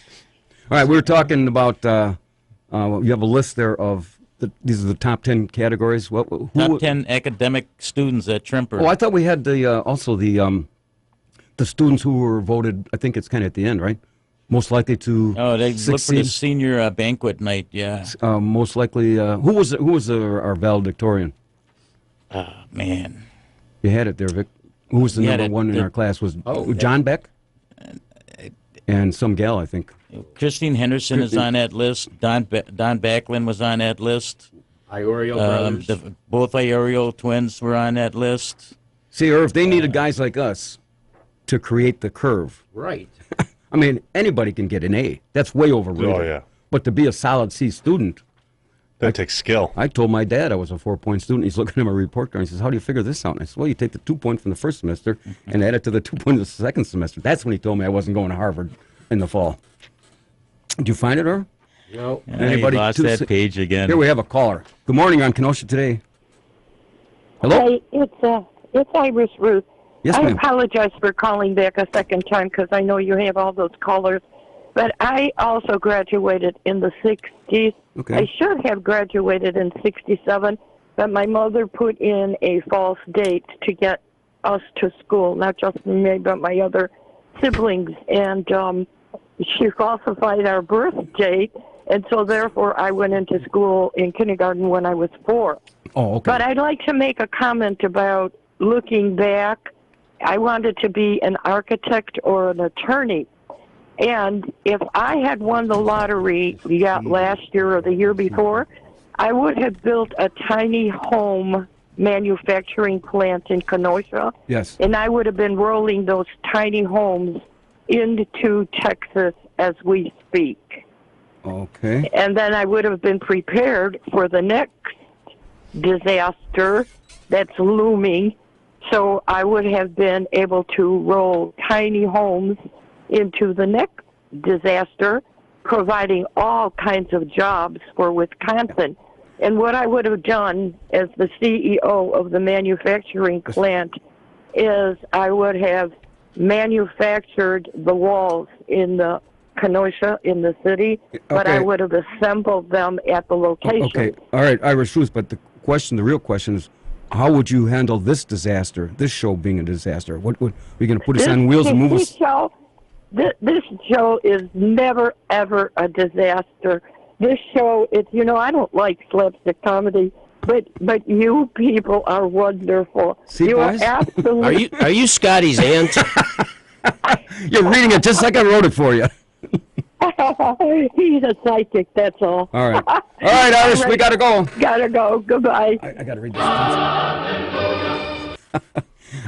All right, we were talking about, you have a list there of, these are the top 10 categories. Top 10 academic students at Trimper. Oh, I thought we had the also the students who were voted, I think it's kind of at the end, right? Most likely to they succeed. look for the senior banquet night, yeah. Most likely, who was our valedictorian? Man. You had it there, Vic. Who was the number one in our class? Was John Beck? And some gal, I think. Christine Henderson is on that list. Don Backlund was on that list. Iorio brothers. Both Iorio twins were on that list. See, Irv, they needed guys like us to create the curve. Right. I mean, anybody can get an A. That's way overrated. Oh, yeah. But to be a solid C student, that takes skill. I told my dad I was a 4-point student. He's looking at my report card and he says, "How do you figure this out?" And I said, "Well, you take the 2 point from the first semester and add it to the 2 point of the second semester." That's when he told me I wasn't going to Harvard in the fall. Did you find it, Irv? No. Anybody? Lost that page again. Here we have a caller. Good morning on Kenosha Today. Hello? Hey, it's Iris Ruth. Yes, I ma'am. apologize for calling back a second time because I know you have all those callers. But I also graduated in the 60s. Okay. I should have graduated in 67, but my mother put in a false date to get us to school, not just me, but my other siblings. And she falsified our birth date, and so therefore I went into school in kindergarten when I was 4. Oh, okay. But I'd like to make a comment about looking back. I wanted to be an architect or an attorney. And if I had won the lottery last year or the year before, I would have built a tiny home manufacturing plant in Kenosha. Yes. And I would have been rolling those tiny homes into Texas as we speak. Okay. And then I would have been prepared for the next disaster that's looming. So I would have been able to roll tiny homes into the next disaster, providing all kinds of jobs for Wisconsin. And what I would have done as the CEO of the manufacturing plant is I would have manufactured the walls in the Kenosha, in the city, but I would have assembled them at the location. Okay. All right, Irish Ruth, but the real question is, how would you handle this disaster, this show being a disaster? What would, are you going to put us on wheels and move us? This show is never, ever a disaster. This show, I don't like slapstick comedy, but you people are wonderful. See, you guys? are absolutely... Are you Scotty's aunt? You're reading it just like I wrote it for you. He's a psychic, that's all. All right. All right, Iris, we got to go. Gotta go. Goodbye. I got to read this.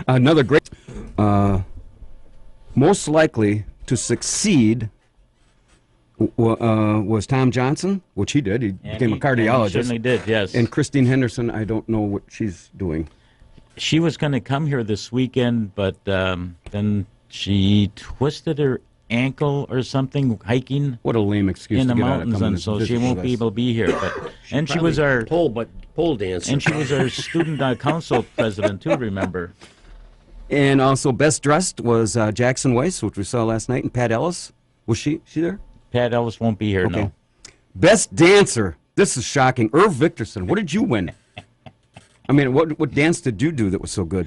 Another great... most likely to succeed was Tom Johnson, which he did. He became a cardiologist. He certainly did, yes. And Christine Henderson, I don't know what she's doing. She was going to come here this weekend, but then she twisted her ankle or something hiking. What a lame excuse in to the get out of mountains, coming and to so visit she won't with be us. able to be here. But and she was our pole dancer. and she was our student council president too. Remember? And also, best dressed was Jackson Weiss, which we saw last night, and Pat Ellis. Was she there? Pat Ellis won't be here. Okay. No. Best dancer. This is shocking. Irv Victorson. What did you win? I mean, what dance did you do that was so good?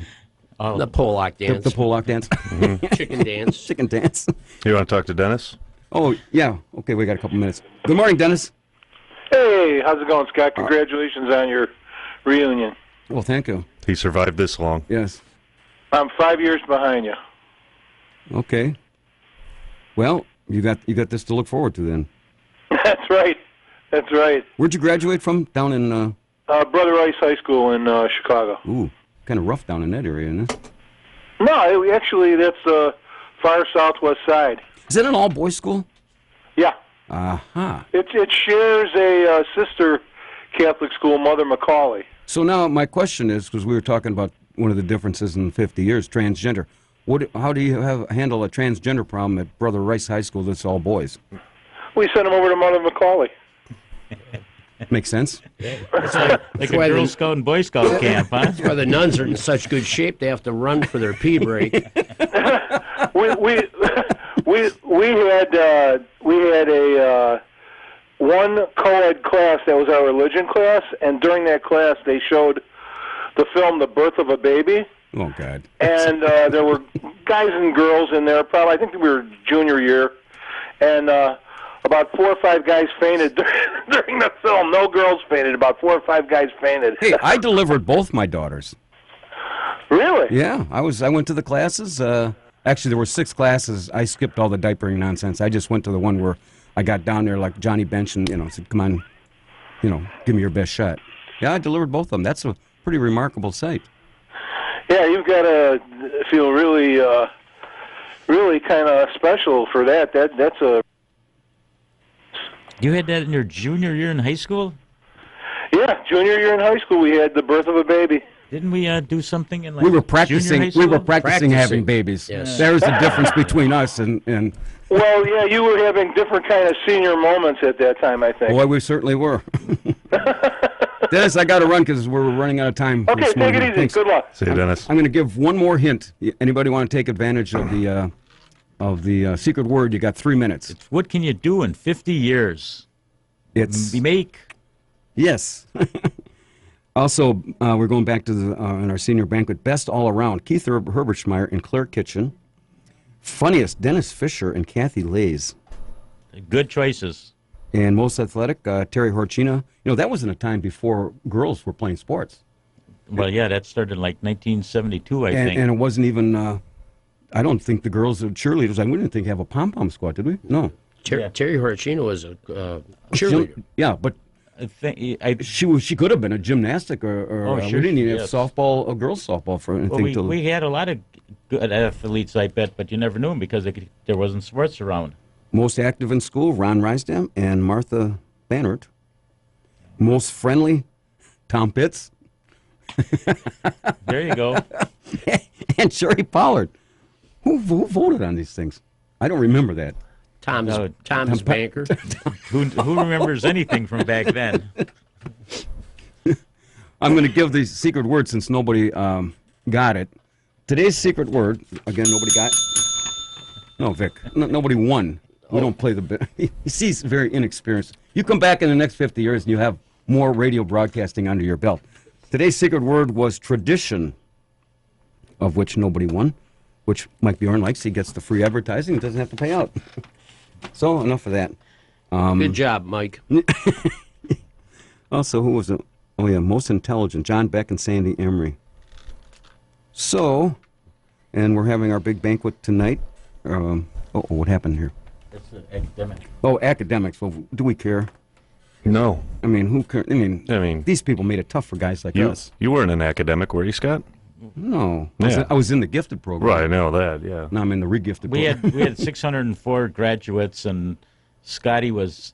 The Pollock dance. The Pollock dance. Chicken dance. Chicken dance. You want to talk to Dennis? Oh, yeah. Okay, we got a couple minutes. Good morning, Dennis. Hey, how's it going, Scott? Congratulations on your reunion. Well, thank you. He survived this long. Yes. I'm 5 years behind you. Okay. Well, you got this to look forward to then. That's right. That's right. Where'd you graduate from? Down in Brother Rice High School in Chicago. Ooh, kind of rough down in that area, isn't it? No, actually, that's far southwest side. Is it an all-boys school? Yeah. Aha. It shares a sister Catholic school, Mother Macaulay. So now my question is, because we were talking about one of the differences in 50 years, transgender. How do you handle a transgender problem at Brother Rice High School that's all boys? We sent them over to Mother Macaulay. Makes sense. It's like a Girl Scout and Boy Scout camp, huh? That's why the nuns are in such good shape. They have to run for their pee break. we had a one co-ed class that was our religion class, and during that class they showed the film The Birth of a Baby. Oh God! And there were guys and girls in there. Probably, I think we were junior year, and about 4 or 5 guys fainted during the film. No girls fainted. About 4 or 5 guys fainted. Hey, I delivered both my daughters. Really? Yeah, I went to the classes. Actually, there were 6 classes. I skipped all the diapering nonsense. I just went to the one where I got down there like Johnny Bench and said, "Come on, give me your best shot." Yeah, I delivered both of them. That's a pretty remarkable sight. Yeah, you've got to feel really, really kind of special for that. That's a. You had that in your junior year in high school? Yeah, junior year in high school, we had The Birth of a Baby. Didn't we do something in like We were junior practicing. high We school? were practicing having babies. Yes. There's the difference between us and. Well, yeah, you were having different kind of senior moments at that time, I think. Boy, we certainly were. Dennis, I got to run because we're running out of time. Okay, this take morning. it easy. Thanks. Good luck. See you, Dennis. I'm going to give one more hint. Anybody want to take advantage of the secret word? You got 3 minutes. What can you do in 50 years? It's make. Yes. Also, we're going back to in our senior banquet. Best all around: Keith Herbertschmeyer and Claire Kitchen. Funniest: Dennis Fisher and Kathy Lays. Good choices. And most athletic: Terry Horchina. That was in a time before girls were playing sports. Well, yeah, that started in like 1972, I think. And it wasn't even. I don't think the girls, cheerleaders. We didn't think have a pom pom squad, did we? No. Terry Horchino was a cheerleader. Yeah, but she could have been a gymnastic or Oh, we sure, didn't even yes. have softball, girls softball for anything. Well, we had a lot of good athletes, I bet, but you never knew them because there wasn't sports around. Most active in school: Ron Rysdam and Martha Bannert. Most friendly: Tom Pitts. There you go. And Sherry Pollard. Who voted on these things? I don't remember that. Tom's banker. Who remembers anything from back then? I'm going to give the secret word since nobody got it. Today's secret word, again, nobody got. No, Vic. Nobody won. We don't play the bit. He's very inexperienced. You come back in the next 50 years and you have more radio broadcasting under your belt. Today's secret word was tradition, of which nobody won, which Mike Bjorn likes. He gets the free advertising. He doesn't have to pay out. So, enough of that. Good job, Mike. Also, who was it? Oh, yeah, most intelligent, John Beck and Sandy Emery. So, and we're having our big banquet tonight. What happened here? That's academic. Oh, academics. Well, do we care? No. I mean, who cares? I mean, these people made it tough for guys like us. You weren't an academic, were you, Scott? No. Yeah. I was in the gifted program. Right, I know that, yeah. Now I'm in the regifted We program. had 604 graduates, and Scotty was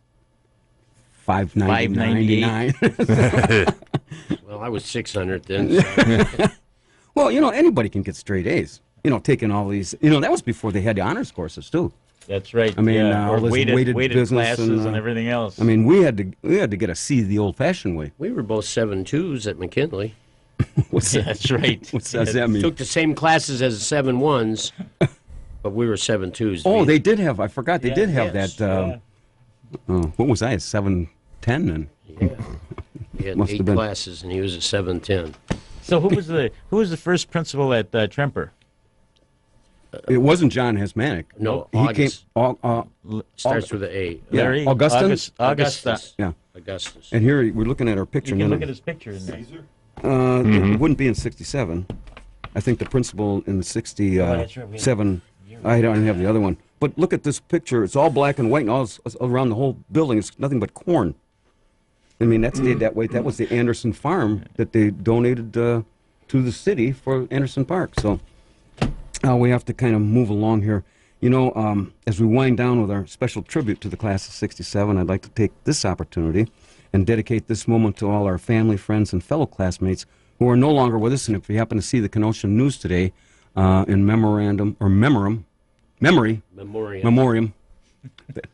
599. Well, I was 600 then. So. Well, anybody can get straight A's. Taking all these, that was before they had the honors courses too. That's right. I mean, or all this weighted business classes and everything else. I mean, we had to get a C the old-fashioned way. We were both 7.2s at McKinley. What's that? That's right. What does that mean? Took the same classes as the 7.1s, but we were 7.2s. Oh, they did have. I forgot they did have yes, that. What was I? A 7.10 then. Yeah. He had Must 8 have been. classes, and he was a 7.10. So who was the first principal at Tremper? It wasn't John Hasmanic. No, he August. came. Starts with an A. Yeah, Larry? Augustine? Augustus. Yeah. Augustus. And here we're looking at our picture. You can now. look at his picture in there. It wouldn't be in '67. I think the principal in the '67. I don't have the other one. But look at this picture. It's all black and white, and all around the whole building. It's nothing but corn. I mean, that stayed that way. That was the Anderson farm that they donated to the city for Anderson Park. So we have to kind of move along here. As we wind down with our special tribute to the class of '67, I'd like to take this opportunity and dedicate this moment to all our family, friends, and fellow classmates who are no longer with us. And if you happen to see the Kenosha News today, in memoriam.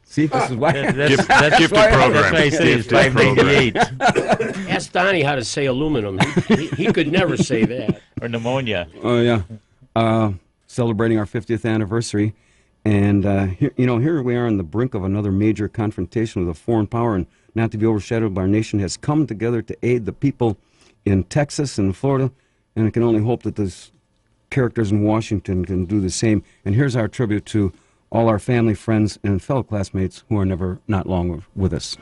See, this is why. That's gifted program. That's why I say it's Gifted program. 598. Ask Donnie how to say aluminum. He could never say that. Or pneumonia. Oh, yeah. Celebrating our 50th anniversary. And, here we are on the brink of another major confrontation with a foreign power, and not to be overshadowed by our nation has come together to aid the people in Texas and Florida, and I can only hope that those characters in Washington can do the same. And here's our tribute to all our family, friends, and fellow classmates who are not long with us.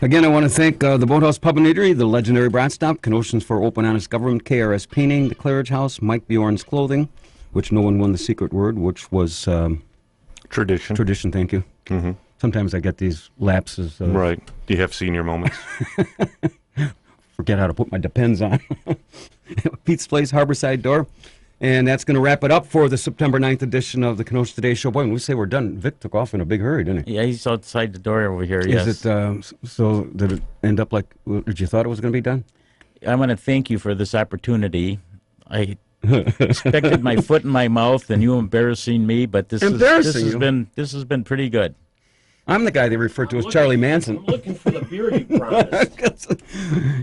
Again, I want to thank the Boathouse Pub and Eatery, the legendary Brat Stop, Kenoshans for Open Honest Government, KRS Painting, the Claridge House, Mike Bjorn's Clothing, which no one won the secret word, which was... Tradition. Tradition, thank you. Mm-hmm. Sometimes I get these lapses. Right. You have senior moments. Forget how to put my Depends on. Pete's Place, Harborside Door. And that's going to wrap it up for the September 9th edition of the Kenosha Today Show. Boy, when we say we're done, Vic took off in a big hurry, didn't he? Yeah, he's outside the door over here, yes. Is it, so did it end up like, did you thought it was going to be done? I want to thank you for this opportunity. I expected my foot in my mouth and you embarrassing me, but this has been pretty good. I'm the guy they refer to as Charlie Manson. I'm looking for the beer you promised.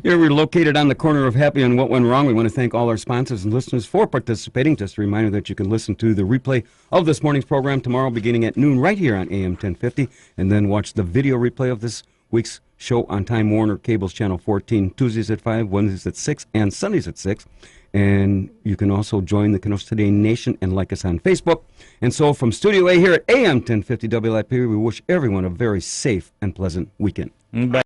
Here we're located on the corner of Happy and What Went Wrong. We want to thank all our sponsors and listeners for participating. Just a reminder that you can listen to the replay of this morning's program tomorrow beginning at noon right here on AM 1050, and then watch the video replay of this week's show on Time Warner Cable's Channel 14, Tuesdays at 5, Wednesdays at 6, and Sundays at 6. And you can also join the Kenosha Today Nation and like us on Facebook. And so from Studio A here at AM 1050 WIP, we wish everyone a very safe and pleasant weekend. Bye.